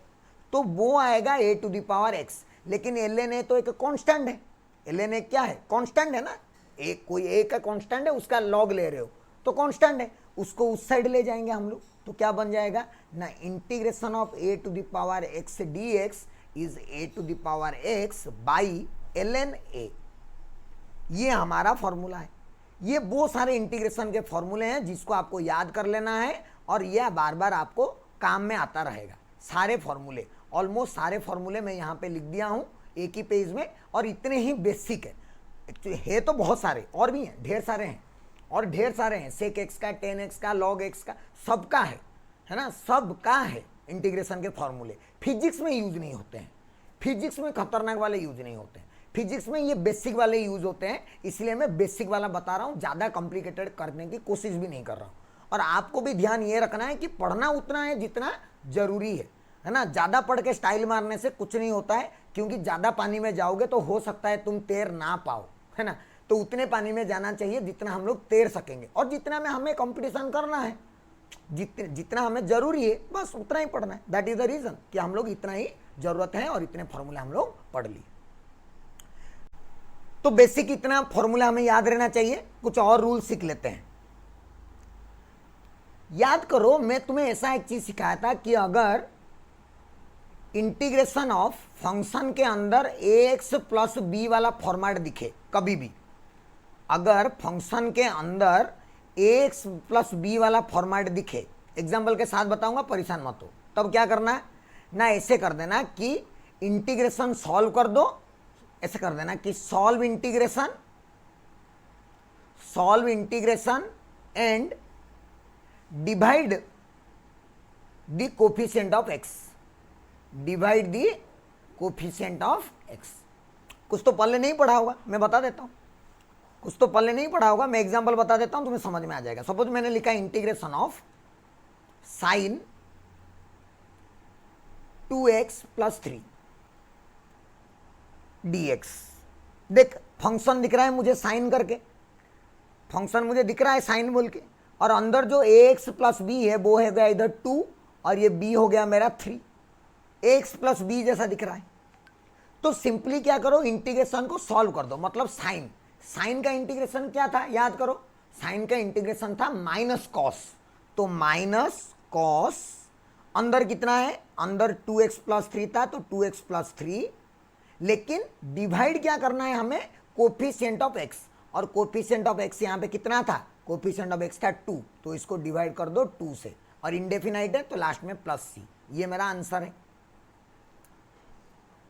तो वो आएगा a to the power x. लेकिन एल एन ए तो एक कांस्टेंट है, एल एन ए क्या है, कांस्टेंट है ना, एक कोई ए का कांस्टेंट है, उसका लॉग ले रहे हो तो कांस्टेंट है, उसको उस साइड ले जाएंगे हम लोग, तो क्या बन जाएगा ना, integration of a to the power x d x is a to the power x by l n a. ये हमारा फॉर्मूला है। ये वो सारे इंटीग्रेशन के फॉर्मूले हैं जिसको आपको याद कर लेना है, और यह बार बार आपको काम में आता रहेगा। सारे फॉर्मूले, ऑलमोस्ट सारे फॉर्मूले मैं यहाँ पे लिख दिया हूँ एक ही पेज में, और इतने ही बेसिक है तो बहुत सारे और भी हैं, ढेर सारे हैं, और ढेर सारे हैं, सेक एक्स का, टेन एक्स का, लॉग एक्स का, सबका है ना, सबका है इंटीग्रेशन के फॉर्मूले। फिजिक्स में यूज नहीं होते हैं, फिजिक्स में खतरनाक वाले यूज नहीं होते हैं, फिजिक्स में ये बेसिक वाले यूज होते हैं, इसलिए मैं बेसिक वाला बता रहा हूँ, ज़्यादा कॉम्प्लिकेटेड करने की कोशिश भी नहीं कर रहा हूँ। और आपको भी ध्यान ये रखना है कि पढ़ना उतना है जितना जरूरी है ना, ज़्यादा पढ़ के स्टाइल मारने से कुछ नहीं होता है, क्योंकि ज़्यादा पानी में जाओगे तो हो सकता है तुम तैर ना पाओ, है ना। तो उतने पानी में जाना चाहिए जितना हम लोग तैर सकेंगे, और जितना में हमें कंपटीशन करना है, जितना हमें जरूरी है बस उतना ही पढ़ना है। दैट इज द रीजन कि हम लोग इतना ही जरूरत है और इतने फॉर्मूले हम लोग पढ़ लिए। तो बेसिक इतना फॉर्मूला हमें याद रहना चाहिए। कुछ और रूल सीख लेते हैं। याद करो, मैं तुम्हें ऐसा एक चीज सिखाया था कि अगर इंटीग्रेशन ऑफ फंक्शन के अंदर ax प्लस बी वाला फॉर्मेट दिखे कभी भी, अगर फंक्शन के अंदर ax प्लस बी वाला फॉर्मेट दिखे, एग्जाम्पल के साथ बताऊंगा, परेशान मत हो, तब क्या करना है ना, ऐसे कर देना कि इंटीग्रेशन सॉल्व कर दो, ऐसे कर देना कि solve integration and divide the coefficient of x, divide the coefficient of x। कुछ तो पहले नहीं पढ़ा होगा, मैं बता देता हूं, कुछ तो पहले नहीं पढ़ा होगा, मैं एग्जांपल बता देता हूं, तुम्हें समझ में आ जाएगा। सपोज मैंने लिखा integration of sine 2x plus 3 dx। देख फंक्शन दिख रहा है मुझे साइन करके, फंक्शन मुझे दिख रहा है साइन बोल के, और अंदर जो ax प्लस बी है वो है गया इधर 2 और ये b हो गया मेरा 3, ax प्लस बी जैसा दिख रहा है। तो सिंपली क्या करो, इंटीग्रेशन को सॉल्व कर दो, मतलब साइन का इंटीग्रेशन क्या था, याद करो, साइन का इंटीग्रेशन था माइनस कॉस, तो माइनस कॉस अंदर कितना है, अंदर 2x प्लस 3 था तो 2x प्लस 3, लेकिन डिवाइड क्या करना है हमें, कोफिशिएंट ऑफ x, और कोफिशिएंट ऑफ x यहां पे कितना था, कोफिशिएंट ऑफ x था 2, तो इसको डिवाइड कर दो 2 से, और इंडेफिनाइट है तो लास्ट में प्लस c। ये मेरा आंसर है।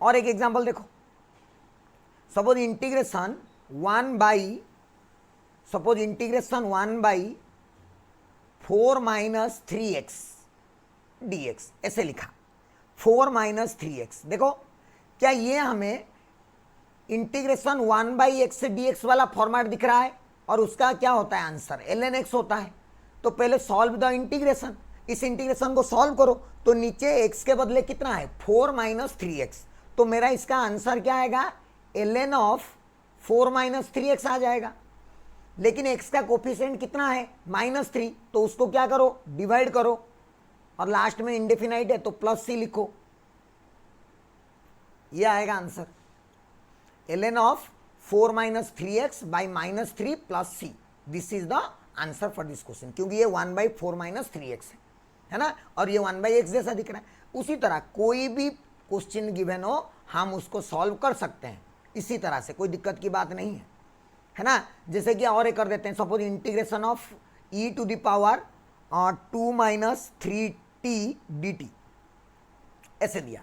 और एक एग्जांपल देखो, suppose integration 1 by 4 minus 3x dx, ऐसे लिखा 4 माइनस 3x। देखो क्या ये हमें इंटीग्रेशन 1/x से dx वाला फॉर्मेट दिख रहा है और उसका क्या होता है आंसर ln x होता है। तो पहले सॉल्व द इंटीग्रेशन, इस इंटीग्रेशन को सॉल्व करो तो नीचे x के बदले कितना है 4 - 3x, तो मेरा इसका आंसर क्या आएगा ln ऑफ 4 - 3x आ जाएगा। लेकिन x का कोफिशिएंट कितना है -3, तो उसको क्या करो डिवाइड करो और लास्ट में इंडेफिनाइट है तो +c लिखो, ये आएगा answer ln of 4 - 3x by -3 + c। This is the answer for this question, क्योंकि ये 1/4 - 3x है ना, और ये 1/x जैसा दिख रहा है। उसी तरह कोई भी क्वेश्चन गिवन हो हम उसको सॉल्व कर सकते हैं इसी तरह से, कोई दिक्कत की बात नहीं है ना। जैसे कि और एक कर देते हैं, suppose integration of e to the power 2 - 3t dt, ऐसे दिया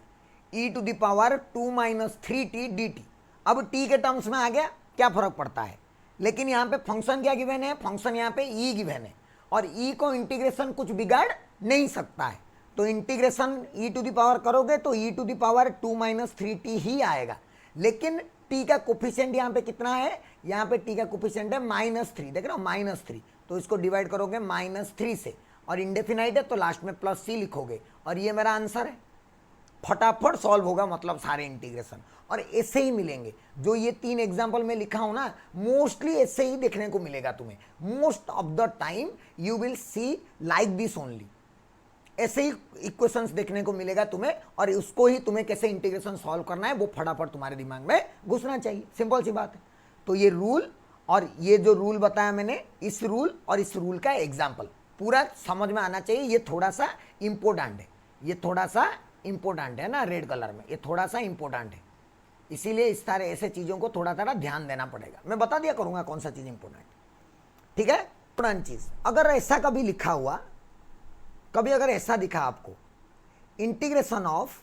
e to the power 2 - 3t dt। अब t के टर्म्स में आ गया, क्या फर्क पड़ता है, लेकिन यहाँ पे फंक्शन क्या गिवन है, फंक्शन यहाँ पे e गिवन है और e को इंटीग्रेशन कुछ बिगाड़ नहीं सकता है, तो integration e to the power करोगे तो e to the power 2 - 3t ही आएगा। लेकिन t का कोफिशिएंट यहाँ पे कितना है, यहाँ पे t का कोफिशिएंट है -3, देख रहे हो -3, तो इसको डिवाइड करोगे -3 से और इंडेफिनाइट है तो लास्ट में +c लिखोगे और ये मेरा आंसर है। फटाफट सॉल्व होगा मतलब सारे इंटीग्रेशन, और ऐसे ही मिलेंगे जो ये 3 एग्जाम्पल में लिखा हूं ना, मोस्टली ऐसे ही देखने को मिलेगा तुम्हें। Most of the time you will see like this only, ऐसे ही इक्वेशंस देखने को मिलेगा तुम्हें, और उसको ही तुम्हें कैसे इंटीग्रेशन सॉल्व करना है वो फटाफट तुम्हारे दिमाग में घुसना चाहिए, सिंपल सी बात है। तो ये रूल और ये जो रूल बताया मैंने, इस रूल और इस रूल का एग्जाम्पल पूरा समझ में आना चाहिए। ये थोड़ा सा इंपॉर्टेंट है, ये थोड़ा सा इंपॉर्टेंट है ना, रेड कलर में ये थोड़ा सा इंपॉर्टेंट है, इसीलिए इस तरह ऐसे चीज़ों को थोड़ा थोड़ा ध्यान देना पड़ेगा। मैं बता दिया करूंगा कौन सा चीज़ इंपॉर्टेंट, ठीक है। इंपॉर्टेंट चीज़ अगर ऐसा कभी लिखा हुआ, कभी अगर ऐसा दिखा आपको इंटीग्रेशन ऑफ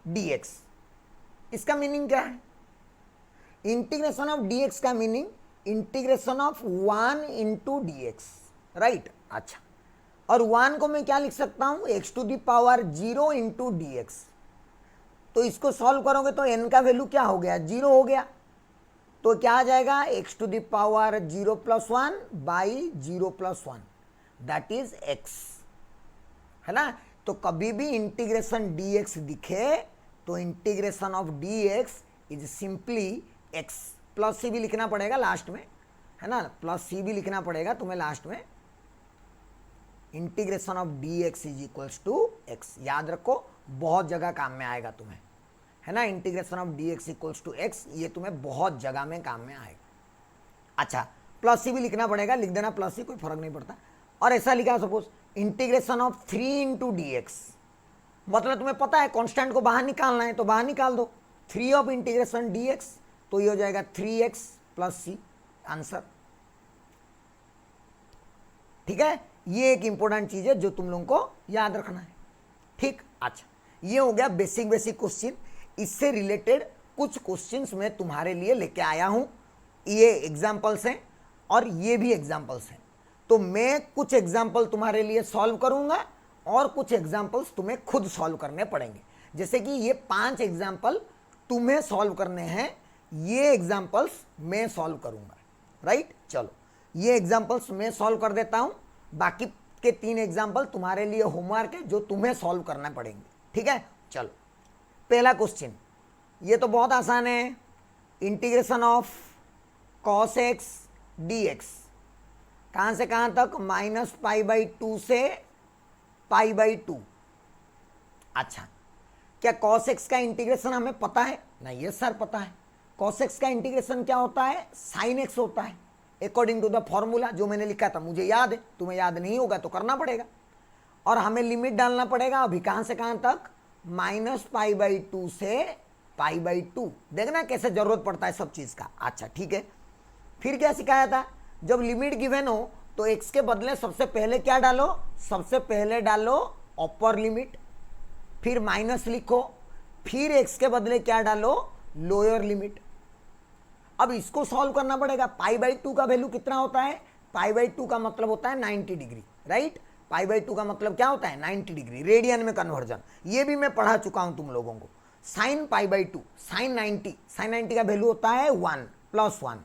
dx, इसका मीनिंग क्या है, इंटीग्रेशन ऑफ dx का meaning integration of 1 * dx, right. अच्छा, और 1 को मैं क्या लिख सकता हूं x to the power 0 * dx, तो इसको सॉल्व करोगे तो n का वैल्यू क्या हो गया 0 हो गया, तो क्या आ जाएगा x to the power 0 + 1 by 0 + 1 that is x, है ना। तो कभी भी इंटीग्रेशन dx दिखे तो integration of dx is simply x, +c भी लिखना पड़ेगा लास्ट में, है ना, +c भी लिखना पड़ेगा तुम्हें लास्ट में। Integration of dx is equals to x, याद रखो बहुत जगह काम में आएगा तुम्हें, है ना। Integration of dx equals to x, ये तुम्हें बहुत जगह में काम में आएगा। अच्छा, +c भी लिखना पड़ेगा, लिख देना +c, कोई फर्क नहीं पड़ता। और ऐसा लिखा सपोज इंटीग्रेशन ऑफ 3 * dx, मतलब तुम्हें पता है कांस्टेंट को बाहर निकालना है तो बाहर निकाल दो, 3 ऑफ इंटीग्रेशन dx, तो ये हो जाएगा 3x + c आंसर, ठीक है। ये एक इंपॉर्टेंट चीज है जो तुम लोगों को याद रखना है, ठीक। अच्छा, ये हो गया बेसिक क्वेश्चन। इससे रिलेटेड कुछ क्वेश्चंस मैं तुम्हारे लिए लेके आया हूं, ये एग्जांपल्स हैं और ये भी एग्जांपल्स हैं, तो मैं कुछ एग्जांपल तुम्हारे लिए सॉल्व करूंगा और कुछ एग्जांपल्स तुम्हें खुद सॉल्व करने पड़ेंगे। जैसे कि ये 5 एग्जांपल तुम्हें सॉल्व करने हैं, ये एग्जांपल्स मैं सॉल्व करूंगा, राइट। चलो ये एग्जांपल्स मैं सॉल्व कर देता हूं, बाकी के 3 एग्जाम्पल तुम्हारे लिए होमवर्क है जो तुम्हें सॉल्व करना पड़ेंगे, ठीक है। चलो पहला क्वेश्चन, ये तो बहुत आसान है, integration of cos x dx, कहां से कहां तक -π/2 से π/2। अच्छा, क्या cos x का इंटीग्रेशन हमें पता है, नहीं ये सर पता है। cos x का इंटीग्रेशन क्या होता है, sin x होता है, अकॉर्डिंग टू द फॉर्मूला जो मैंने लिखा था, मुझे याद है, तुम्हें याद नहीं होगा तो करना पड़ेगा। और हमें लिमिट डालना पड़ेगा अभी कहां से कहां तक, -π/2 से π/2, देखना कैसे जरूरत पड़ता है सब चीज का। अच्छा ठीक है, फिर क्या सिखाया था, जब लिमिट गिवन हो तो x के बदले सबसे पहले क्या डालो, सबसे पहले डालो अपर लिमिट, फिर माइनस लिखो, फिर x के बदले क्या डालो, लोअर लिमिट। अब इसको सॉल्व करना पड़ेगा। π/2 का वैल्यू कितना होता है, π/2 का मतलब होता है 90 डिग्री, राइट। π/2 का मतलब क्या होता है 90 डिग्री, रेडियन में कन्वर्जन, ये भी मैं पढ़ा चुका हूं तुम लोगों को। Sine pi by two, sine 90 का वैल्यू होता है 1 प्लस 1,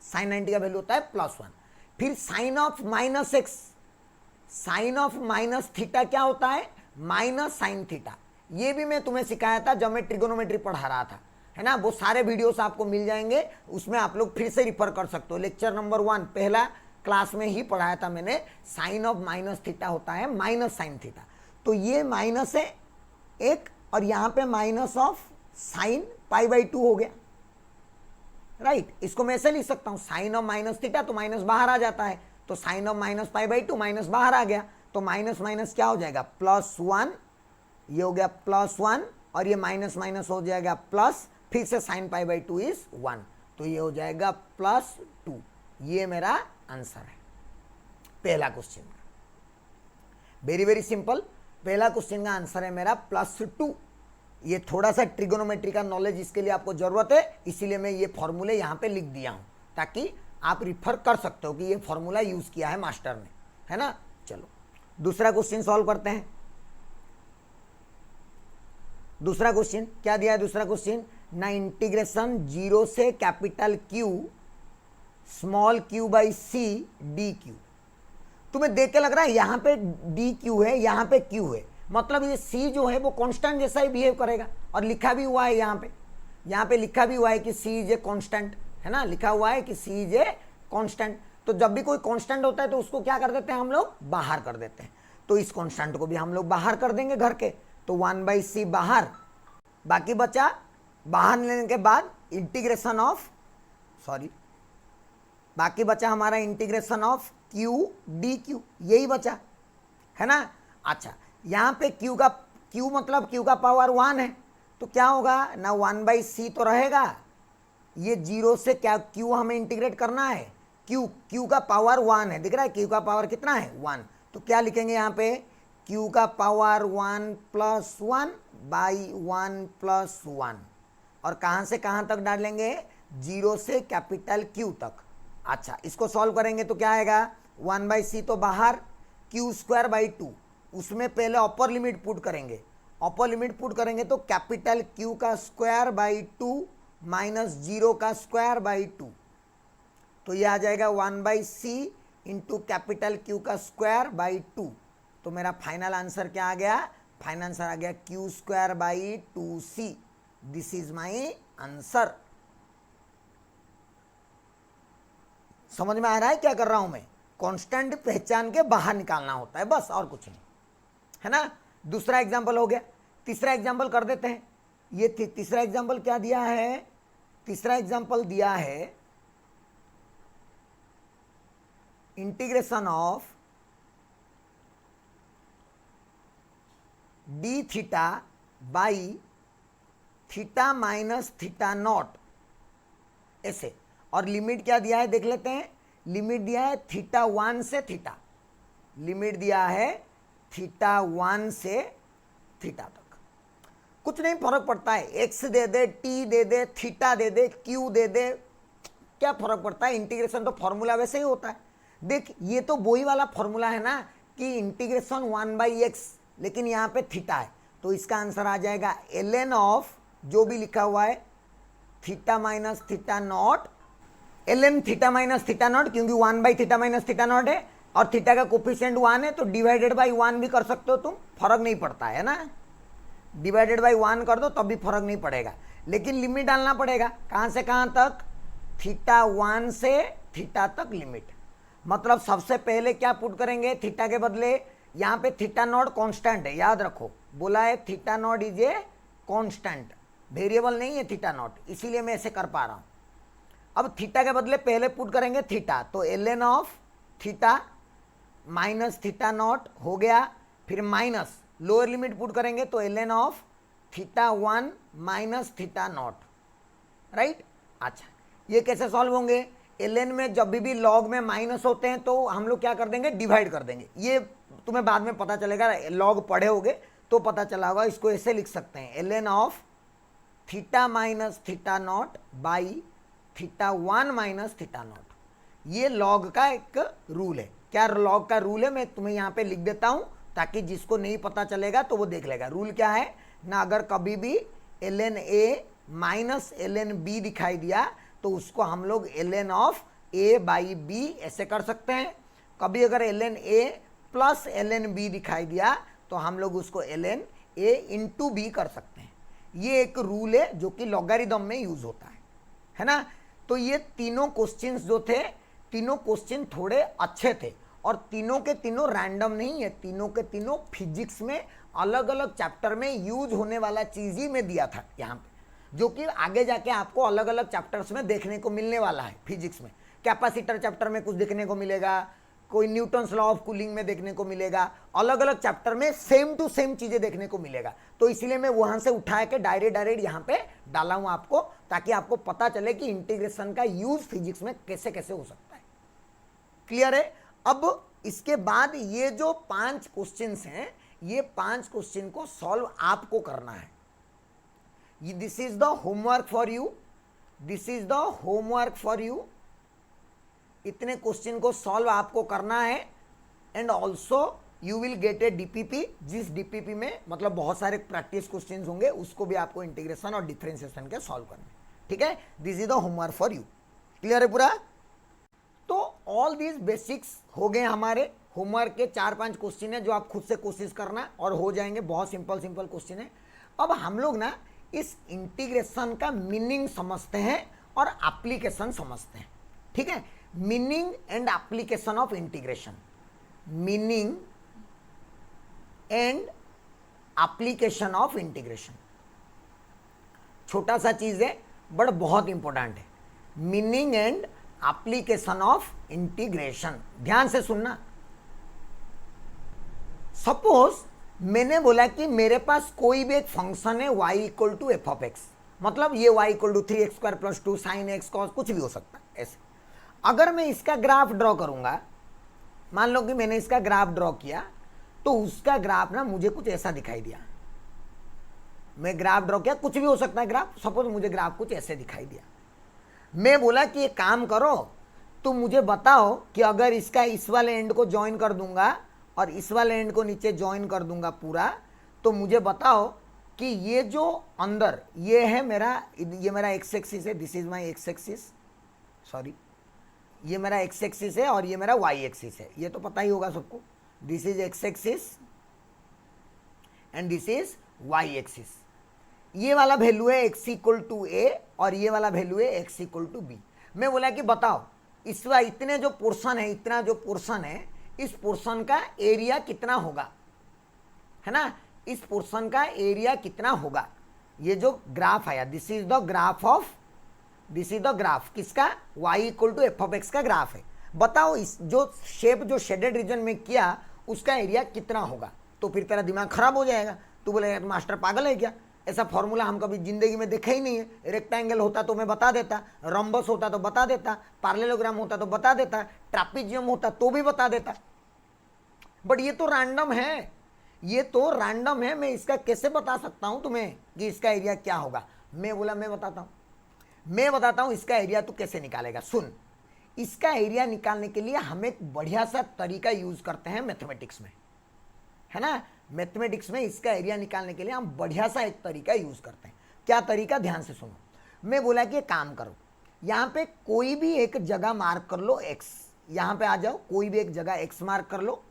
साइन 90 का वैल्यू होता है प्लस 1। फिर sine of minus x, sine of minus theta क्या होता है, माइनस साइन थीटा। ये भी मैं तुम्हें सिखाया था जब मैं ट्रिगोनोमेट्री पढ़ा रहा था, है ना। वो सारे वीडियोस आपको मिल जाएंगे, उसमें आप लोग फिर से रिफर कर सकते हो। लेक्चर नंबर 1 पहला क्लास में ही पढ़ाया था मैंने। साइन ऑफ माइनस थीटा होता है माइनस साइन थीटा। तो ये माइनस है एक, और यहां पे minus of sine pi by 2 हो गया, राइट। इसको मैं ऐसे लिख सकता हूं, साइन ऑफ माइनस थीटा, तो माइनस बाहर आ जाता है, तो sine of minus pi by 2 minus बाहर आ गया, तो माइनस माइनस क्या हो जाएगा, प्लस 1। ये हो गया प्लस 1, और ये माइनस माइनस हो जाएगा प्लस, फिर से साइन पाई बाई 2 इज 1, तो ये हो जाएगा प्लस 2। ये मेरा आंसर है पहला क्वेश्चन का। वेरी वेरी सिंपल, पहला क्वेश्चन का आंसर है मेरा +2। ये थोड़ा सा ट्रिगोनोमेट्री का नॉलेज इसके लिए आपको जरूरत है, इसीलिए मैं ये फॉर्मूले यहाँ पे लिख दिया हूँ, ताकि आप रिफर कर सकते हो कि ये फॉर्मूला यूज किया है मास्टर ने, है ना। चलो दूसरा क्वेश्चन सॉल्व करते हैं। दूसरा क्वेश्चन क्या दिया है, दूसरा क्वेश्चन ना, इंटीग्रेशन 0 से capital Q small q by C D Q. तुम्हें देख के लग रहा है यहाँ पे डी क्यू है, यहाँ पे q है, मतलब ये c जो है वो कांस्टेंट जैसा ही बिहेव करेगा, और लिखा भी हुआ है यहाँ पे लिखा भी हुआ है कि c इज ए कांस्टेंट, है ना, लिखा हुआ है कि c इज ए कांस्टेंट। तो जब भी कोई कांस्टेंट होता है तो उसको क्या कर देते हैं हम लोग, बाहर कर देते हैं। तो इस कांस्टेंट को भी हम लोग बाहर कर देंगे घर के, तो 1/c बाहर, बाकी बचा बाहर लेने के बाद इंटीग्रेशन ऑफ, सॉरी, बाकी बचा हमारा integration of q D Q, यही बचा, है ना। अच्छा, यहाँ पे q का, q मतलब q का पावर 1 है, तो क्या होगा ना, 1/c तो रहेगा, ये 0 से क्या q हमें इंटीग्रेट करना है, q का पावर 1 है, दिख रहा है q का पावर कितना है 1, तो क्या लिखेंगे यहाँ पे, q का पावर 1 + 1 बाई 1 + 1, और कहाँ से कहाँ तक डालेंगे, 0 से कैपिटल Q तक। अच्छा, इसको सॉल्व करेंगे तो क्या आएगा, 1/c तो बाहर, q²/2, उसमें पहले अपर लिमिट पुट करेंगे, अपर लिमिट पुट करेंगे तो कैपिटल Q का ²/2 माइनस 0 का ²/2, तो ये आ जाएगा 1/c इंटू कैपिटल Q का ²/2। तो मेरा फाइनल आंसर क्या आ गया, फाइनल आंसर आ गया q²/2c। This is my answer. समझ में आ रहा है क्या कर रहा हूं मैं, कांस्टेंट पहचान के बाहर निकालना होता है बस, और कुछ नहीं, है ना। दूसरा एग्जांपल हो गया, तीसरा एग्जांपल कर देते हैं। ये तीसरा एग्जांपल क्या दिया है, तीसरा एग्जांपल दिया है integration of D theta by theta minus theta not, ऐसे, और लिमिट क्या दिया है देख लेते हैं। लिमिट दिया है θ1 से थीटा, लिमिट दिया है θ1 से थीटा तक। कुछ नहीं फर्क पड़ता है, x दे दे, t दे दे, थीटा दे दे, q दे दे, क्या फर्क पड़ता है, इंटीग्रेशन तो फॉर्मूला वैसे ही होता है। देख, ये तो वही वाला फॉर्मूला है ना कि इंटीग्रेशन 1/x, लेकिन यहाँ पे थीटा है, तो इसका आंसर आ जाएगा ln ऑफ, जो भी लिखा हुआ है, theta minus theta not, ln theta minus theta not, क्योंकि 1/θ माइनस थीटा नॉट है, और थीटा का कोफिशिएंट 1 है, तो डिवाइडेड बाई 1 भी कर सकते हो तुम, फर्क नहीं पड़ता है ना, डिवाइडेड बाई 1 कर दो तब भी फर्क नहीं पड़ेगा, लेकिन लिमिट डालना पड़ेगा, कहाँ से कहाँ तक, θ1 से थीटा तक लिमिट। मतलब सबसे पहले क्या पुट करेंगे, थीटा के बदले यहाँ पे थीटा नॉट कांस्टेंट है, याद रखो, बोला है theta naught is a constant, variable नहीं है थीटा नॉट, इसीलिए मैं ऐसे कर पा रहा हूँ। अब थीटा के बदले पहले पुट करेंगे थीटा, तो ln of theta minus theta not हो गया, फिर माइनस लोअर लिमिट पुट करेंगे तो ln of θ1 minus theta naught, right. अच्छा, ये कैसे सॉल्व होंगे, ln में जब भी लॉग में माइनस होते हैं तो हम लोग क्या कर देंगे, डिवाइड कर देंगे, ये तुम्हें बाद में पता चलेगा, लॉग पढ़े होगे तो पता चला होगा। इसको ऐसे लिख सकते हैं, ln of theta minus theta naught by θ1 minus theta naught. ये लॉग का एक रूल है, क्या लॉग का रूल है, मैं तुम्हें यहाँ पे लिख देता हूँ ताकि जिसको नहीं पता चलेगा तो वो देख लेगा। रूल क्या है ना, अगर कभी भी ln a minus ln b दिखाई दिया तो उसको हम लोग ln of a by b ऐसे कर सकते हैं। कभी अगर ln a plus ln b दिखाई दिया तो हम लोग उसको ln a इंटू b कर सकते हैं। ये एक रूल है जो कि लॉगरिदम में यूज होता है ना। तो ये तीनों क्वेश्चंस जो थे, तीनों क्वेश्चन थोड़े अच्छे थे और तीनों के तीनों रैंडम नहीं है, तीनों के तीनों फिजिक्स में अलग अलग चैप्टर में यूज होने वाला चीज ही में दिया था यहाँ पे, जो कि आगे जाके आपको अलग अलग चैप्टर्स में देखने को मिलने वाला है। फिजिक्स में कैपेसिटर चैप्टर में कुछ देखने को मिलेगा, कोई न्यूटन्स लॉ ऑफ कूलिंग में देखने को मिलेगा, अलग अलग चैप्टर में सेम टू सेम चीजें देखने को मिलेगा। तो इसलिए मैं वहां से उठा के डायरेक्ट यहाँ पे डाला हूं आपको, ताकि आपको पता चले कि इंटीग्रेशन का यूज फिजिक्स में कैसे कैसे हो सकता है। क्लियर है। अब इसके बाद ये जो 5 क्वेश्चंस हैं, ये 5 क्वेश्चन को सॉल्व आपको करना है। This is the homework for you, this is the homework for you. इतने क्वेश्चन को सॉल्व आपको करना है and also you will get A DPP, जिस डीपीपी में मतलब बहुत सारे प्रैक्टिस क्वेश्चन होंगे, उसको भी आपको इंटीग्रेशन और डिफरेंशिएशन के सॉल्व करने। ठीक है, this is the homework for you. Clear है पूरा। तो ऑल दीज बेसिक्स हो गए हमारे होमवर्क के। 4-5 क्वेश्चन है जो आप खुद से कोशिश करना और हो जाएंगे। बहुत सिंपल सिंपल क्वेश्चन है। अब हम लोग ना इस इंटीग्रेशन का मीनिंग समझते हैं और एप्लीकेशन समझते हैं। ठीक है, meaning and application of integration, meaning and application of integration. छोटा सा चीज है बट बहुत इंपॉर्टेंट है। Meaning and application of integration, ध्यान से सुनना। सपोज मैंने बोला कि मेरे पास कोई भी एक फंक्शन है y equal to F of X, मतलब ये y equal to 3x square plus 2 sine X cos कुछ भी हो सकता है। ऐसे अगर मैं इसका ग्राफ ड्रॉ करूंगा, मान लो कि मैंने इसका ग्राफ ड्रॉ किया, तो उसका ग्राफ ना मुझे कुछ ऐसा दिखाई दिया। मैं ग्राफ ड्रॉ किया, कुछ भी हो सकता है ग्राफ, सपोज मुझे ग्राफ कुछ ऐसे दिखाई दिया। मैं बोला कि एक काम करो, तो मुझे बताओ कि अगर इसका इस वाले एंड को ज्वाइन कर दूंगा और इस वाले एंड को नीचे ज्वाइन कर दूंगा पूरा, तो मुझे बताओ कि ये जो अंदर ये है मेरा, ये मेरा एक्स एक्सिस है, this is my ex axis, sorry ये मेरा एक्स एक्सिस है और ये मेरा वाई एक्सिस है, ये तो पता ही होगा सबको। This is X axis and this is Y axis. ये वाला वैल्यू है x इक्वल टू ए और ये वाला वैल्यू है x इक्वल टू बी। मैं बोला कि बताओ इस इतने जो पोर्शन है, इतना जो पोर्शन है, इस पोर्शन का एरिया कितना होगा, है ना। इस पोर्शन का एरिया कितना होगा। ये जो ग्राफ आया, this is the graph of, this is the graph किसका, y equal to F of X का ग्राफ है। बताओ इस जो शेप जो शेडेड रीजन में किया उसका एरिया कितना होगा। तो फिर तेरा दिमाग खराब हो जाएगा, तू बोलेगा मास्टर पागल है क्या, ऐसा फॉर्मूला हम कभी जिंदगी में देखा ही नहीं है। रेक्टेंगल होता तो मैं बता देता, रॉम्बस होता तो बता देता, पैरेललोग्राम होता तो बता देता, ट्रापीजियम होता तो भी बता देता, बट ये तो रैंडम है, ये तो रैंडम है। मैं इसका कैसे बता सकता हूं तुम्हें कि इसका एरिया क्या होगा। मैं बोला मैं बताता हूं इसका एरिया तू कैसे निकालेगा। सुन, इसका एरिया निकालने के लिए हम एक बढ़िया सा तरीका यूज करते हैं मैथमेटिक्स में, है ना। मैथमेटिक्स में इसका एरिया निकालने के लिए हम बढ़िया सा एक तरीका यूज करते हैं। क्या तरीका, ध्यान से सुनो। मैं बोला कि काम करो, यहां पे कोई भी एक जगह मार्क कर लो x, यहां पे आ जाओ, कोई भी एक जगह x मार्क कर लो।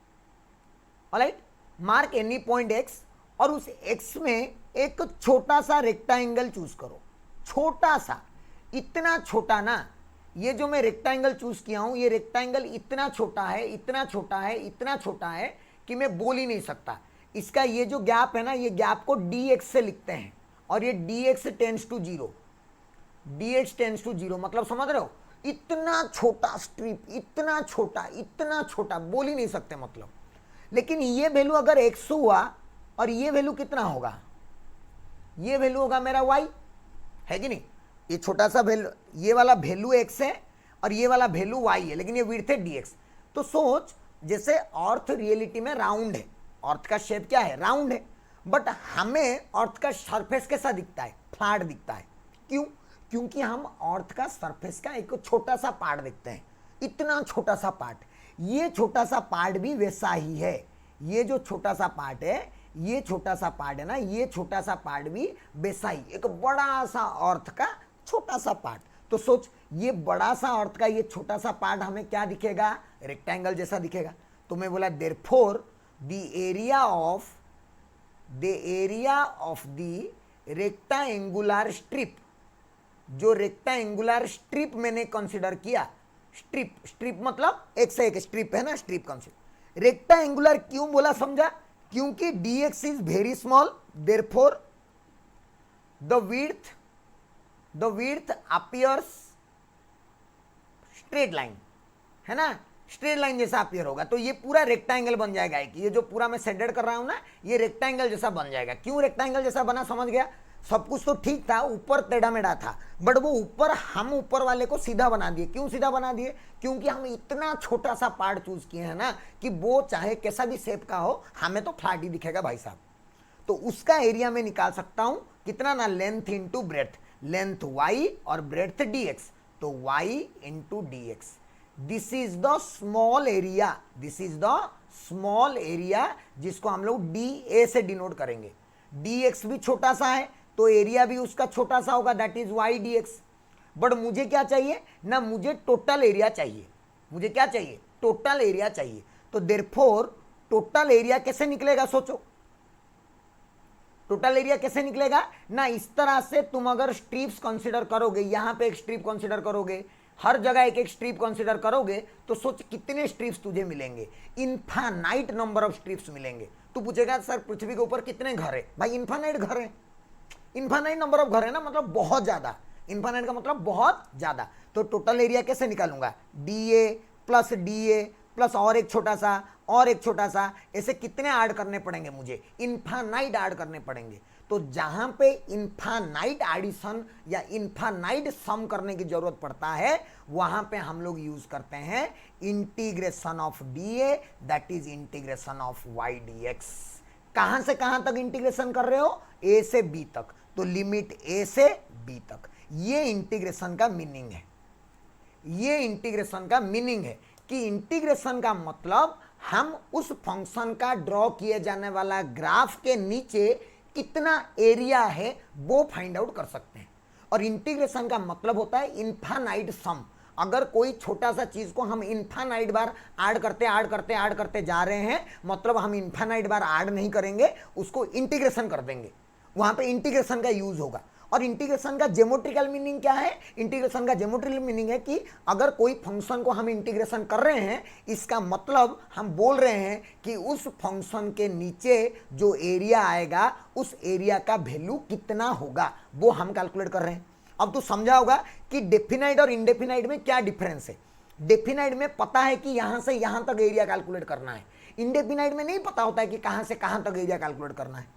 Alright, mark any point x और उस x में एक छोटा सा रेक्टेंगल चूज करो। छोटा सा, इतना छोटा ना, ये जो मैं रेक्टेंगल चूज किया हूं, ये रेक्टेंगल इतना छोटा है, इतना छोटा है, इतना छोटा है कि मैं बोल ही नहीं सकता। इसका ये जो गैप है ना, ये गैप को dx से लिखते हैं और ये dx tends to 0, dx tends to 0, मतलब समझ रहे हो, इतना छोटा स्ट्रिप, इतना छोटा, बोल ही नहीं सकते मतलब। लेकिन ये वैल्यू अगर x हुआ और ये वैल्यू कितना होगा, ये वैल्यू होगा मेरा y, है कि नहीं। ये छोटा सा वैल्यू, ये वाला वैल्यू x है और ये वाला वैल्यू y है, लेकिन ये विड्थ है dx। तो सोच, जैसे अर्थ रियलिटी में राउंड है, अर्थ का शेप क्या है, राउंड है, बट हमें अर्थ का सरफेस कैसा दिखता है, फ्लैट दिखता है। क्यों, क्योंकि हम अर्थ का सरफेस का एक छोटा सा पार्ट देखते हैं, इतना छोटा सा पार्ट। ये छोटा सा पार्ट भी वैसा ही है, ये जो छोटा सा पार्ट है ये छोटा सा पार्ट है ना, ये छोटा सा पार्ट भी वैसा ही एक बड़ा सा अर्थ का छोटा सा पार्ट। तो सोच, ये बड़ा सा अर्थ का ये छोटा सा पार्ट हमें क्या दिखेगा, रेक्टेंगल जैसा दिखेगा। तो मैं बोला therefore the area of the rectangular strip, जो रेक्टेंगुलर स्ट्रिप मैंने कंसीडर किया, स्ट्रिप मतलब एक से एक स्ट्रिप है ना, स्ट्रिप कंसीडर। रेक्टेंगुलर क्यों बोला समझा, क्योंकि dx is very small, therefore the width appears straight line, है ना, स्ट्रेट लाइन जैसा अपीयर होगा। तो ये पूरा रेक्टेंगल बन जाएगा, कि ये जो पूरा मैं शेडेड कर रहा हूं ना, ये रेक्टेंगल जैसा बन जाएगा। क्यों रेक्टेंगल जैसा बना, समझ गया। सब कुछ तो ठीक था, ऊपर टेढ़ा मेढ़ा था, बट वो ऊपर हम ऊपर वाले को सीधा बना दिए। क्यों सीधा बना दिए, क्योंकि हम इतना छोटा सा पार्ट चूज किए हैं ना, कि वो चाहे कैसा भी शेप का हो, हमें तो फ्लैट ही दिखेगा भाई साहब। तो उसका एरिया में निकाल सकता हूं कितना ना, length into breadth, length y और ब्रेड्थ dx, तो y into dx। This is the small area, this is the small area जिसको हम लोग dA से डिनोट करेंगे। dx भी छोटा सा है तो एरिया भी उसका छोटा सा होगा, that is y dx। But मुझे क्या चाहिए ना, मुझे टोटल एरिया चाहिए। मुझे क्या चाहिए, टोटल एरिया चाहिए। तो देयरफॉर टोटल एरिया कैसे निकलेगा, सोचो टोटल एरिया कैसे निकलेगा ना। इस तरह से तुम अगर स्ट्रिप्स कंसीडर करोगे, यहां पे एक स्ट्रिप कंसीडर करोगे, हर जगह एक एक स्ट्रिप कंसीडर करोगे, तो सोच कितने स्ट्रिप्स तुझे मिलेंगे, इनफाइनाइट नंबर ऑफ स्ट्रिप्स मिलेंगे। तू पूछेगा सर पृथ्वी के ऊपर कितने घर है, भाई इनफाइनाइट घर है, इनफाइनाइट नंबर ऑफ घर है ना, मतलब बहुत ज्यादा। इनफाइनाइट का मतलब बहुत ज्यादा। तो टोटल एरिया कैसे निकालूंगा, डीए प्लस और एक छोटा सा और एक छोटा सा, ऐसे कितने ऐड करने पड़ेंगे मुझे, इनफाइनाइट ऐड करने पड़ेंगे। तो जहां पे इनफाइनाइट एडिशन या इनफाइनाइट सम करने की जरूरत पड़ता है, वहां पे हम लोग यूज करते हैं integration of DA, that is integration of Y DX. कहां से कहां तक इंटीग्रेशन कर रहे हो, ए से बी तक, तो लिमिट ए से बी तक। ये इंटीग्रेशन का मीनिंग है, ये इंटीग्रेशन का मीनिंग है कि इंटीग्रेशन का मतलब हम उस फंक्शन का ड्रॉ किए जाने वाला ग्राफ के नीचे कितना एरिया है वो फाइंड आउट कर सकते हैं। और इंटीग्रेशन का मतलब होता है इनफाइनाइट सम। अगर कोई छोटा सा चीज को हम इनफाइनाइट बार ऐड करते जा रहे हैं, मतलब हम इनफाइनाइट बार ऐड नहीं करेंगे, उसको इंटीग्रेशन कर देंगे, वहां पे इंटीग्रेशन का यूज होगा। और इंटीग्रेशन का ज्योमेट्रिकल मीनिंग क्या है, इंटीग्रेशन का ज्योमेट्रिकल मीनिंग है कि अगर कोई फंक्शन को हम इंटीग्रेशन कर रहे हैं, इसका मतलब हम बोल रहे हैं कि उस फंक्शन के नीचे जो एरिया आएगा, उस एरिया का वैल्यू कितना होगा, वो हम कैलकुलेट कर रहे हैं। अब तो समझा होगा कि डेफिनाइट और इनडेफिनाइट में क्या डिफरेंस है। डेफिनाइट में पता है कि यहां से यहां तक एरिया कैलकुलेट करना है, इनडेफिनाइट में नहीं पता होता है कि कहां से कहां तक एरिया कैलकुलेट करना है,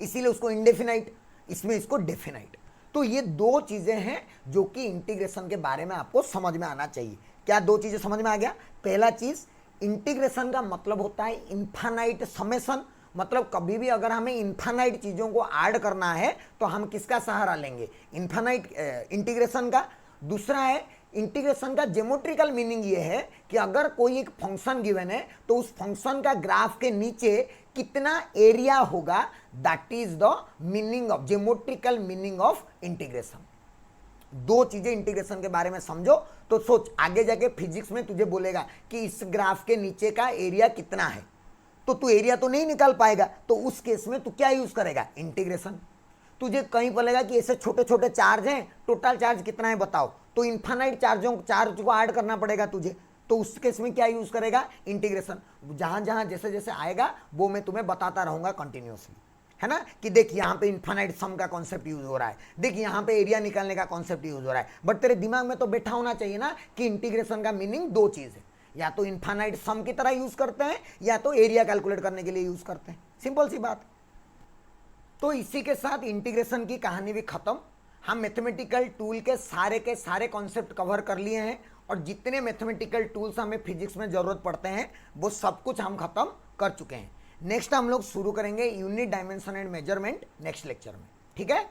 इसीलिए उसको इनडेफिनाइट, इसमें इसको डेफिनाइट। तो ये दो चीजें हैं जो कि इंटीग्रेशन के बारे में आपको समझ में आना चाहिए। क्या दो चीजें समझ में आ गया, पहला चीज, इंटीग्रेशन का मतलब होता है इनफाइनाइट समेशन, मतलब कभी भी अगर हमें इनफाइनाइट चीजों को ऐड करना है तो हम किसका सहारा लेंगे, इनफाइनाइट इंटीग्रेशन का। दूसरा है, इंटीग्रेशन का ज्योमेट्रिकल मीनिंग ये है कि अगर कोई एक फंक्शन गिवन है तो उस फंक्शन का ग्राफ के नीचे कितना एरिया होगा, that is the meaning of, geometrical meaning of integration. दो चीजें इंटीग्रेशन के बारे में समझो तो सोच, आगे जाके फिजिक्स में तुझे बोलेगा कि इस ग्राफ के नीचे का एरिया कितना है, तो तू एरिया तो नहीं निकाल पाएगा, तो उस केस में तू क्या यूज करेगा, इंटीग्रेशन। तुझे कहीं बोलेगा कि ऐसे छोटे छोटे चार्ज हैं, टोटल चार्ज कितना है बताओ, तो इनफाइनाइट चार्ज को ऐड करना पड़ेगा तुझे, तो उस केस में क्या यूज करेगा, इंटीग्रेशन। जहां जहां जैसे जैसे आएगा वो मैं तुम्हें बताता रहूंगा कंटिन्यूअसली, है ना, कि देख यहाँ पे इनफाइनाइट सम का कॉन्सेप्ट यूज हो रहा है, देख यहाँ पे एरिया निकालने का कॉन्सेप्ट यूज हो रहा है। बट तेरे दिमाग में तो बैठा होना चाहिए ना कि इंटीग्रेशन का मीनिंग दो चीज है, या तो इनफाइनाइट सम की तरह यूज करते हैं या तो एरिया कैलकुलेट करने के लिए यूज करते हैं, सिंपल सी बात। तो इसी के साथ इंटीग्रेशन की कहानी भी खत्म। हम मैथमेटिकल टूल के सारे कॉन्सेप्ट कवर कर लिए हैं, और जितने मैथमेटिकल टूल्स हमें फिजिक्स में जरूरत पड़ते हैं वो सब कुछ हम खत्म कर चुके हैं। नेक्स्ट हम लोग शुरू करेंगे unit dimension and measurement next lecture में, ठीक है।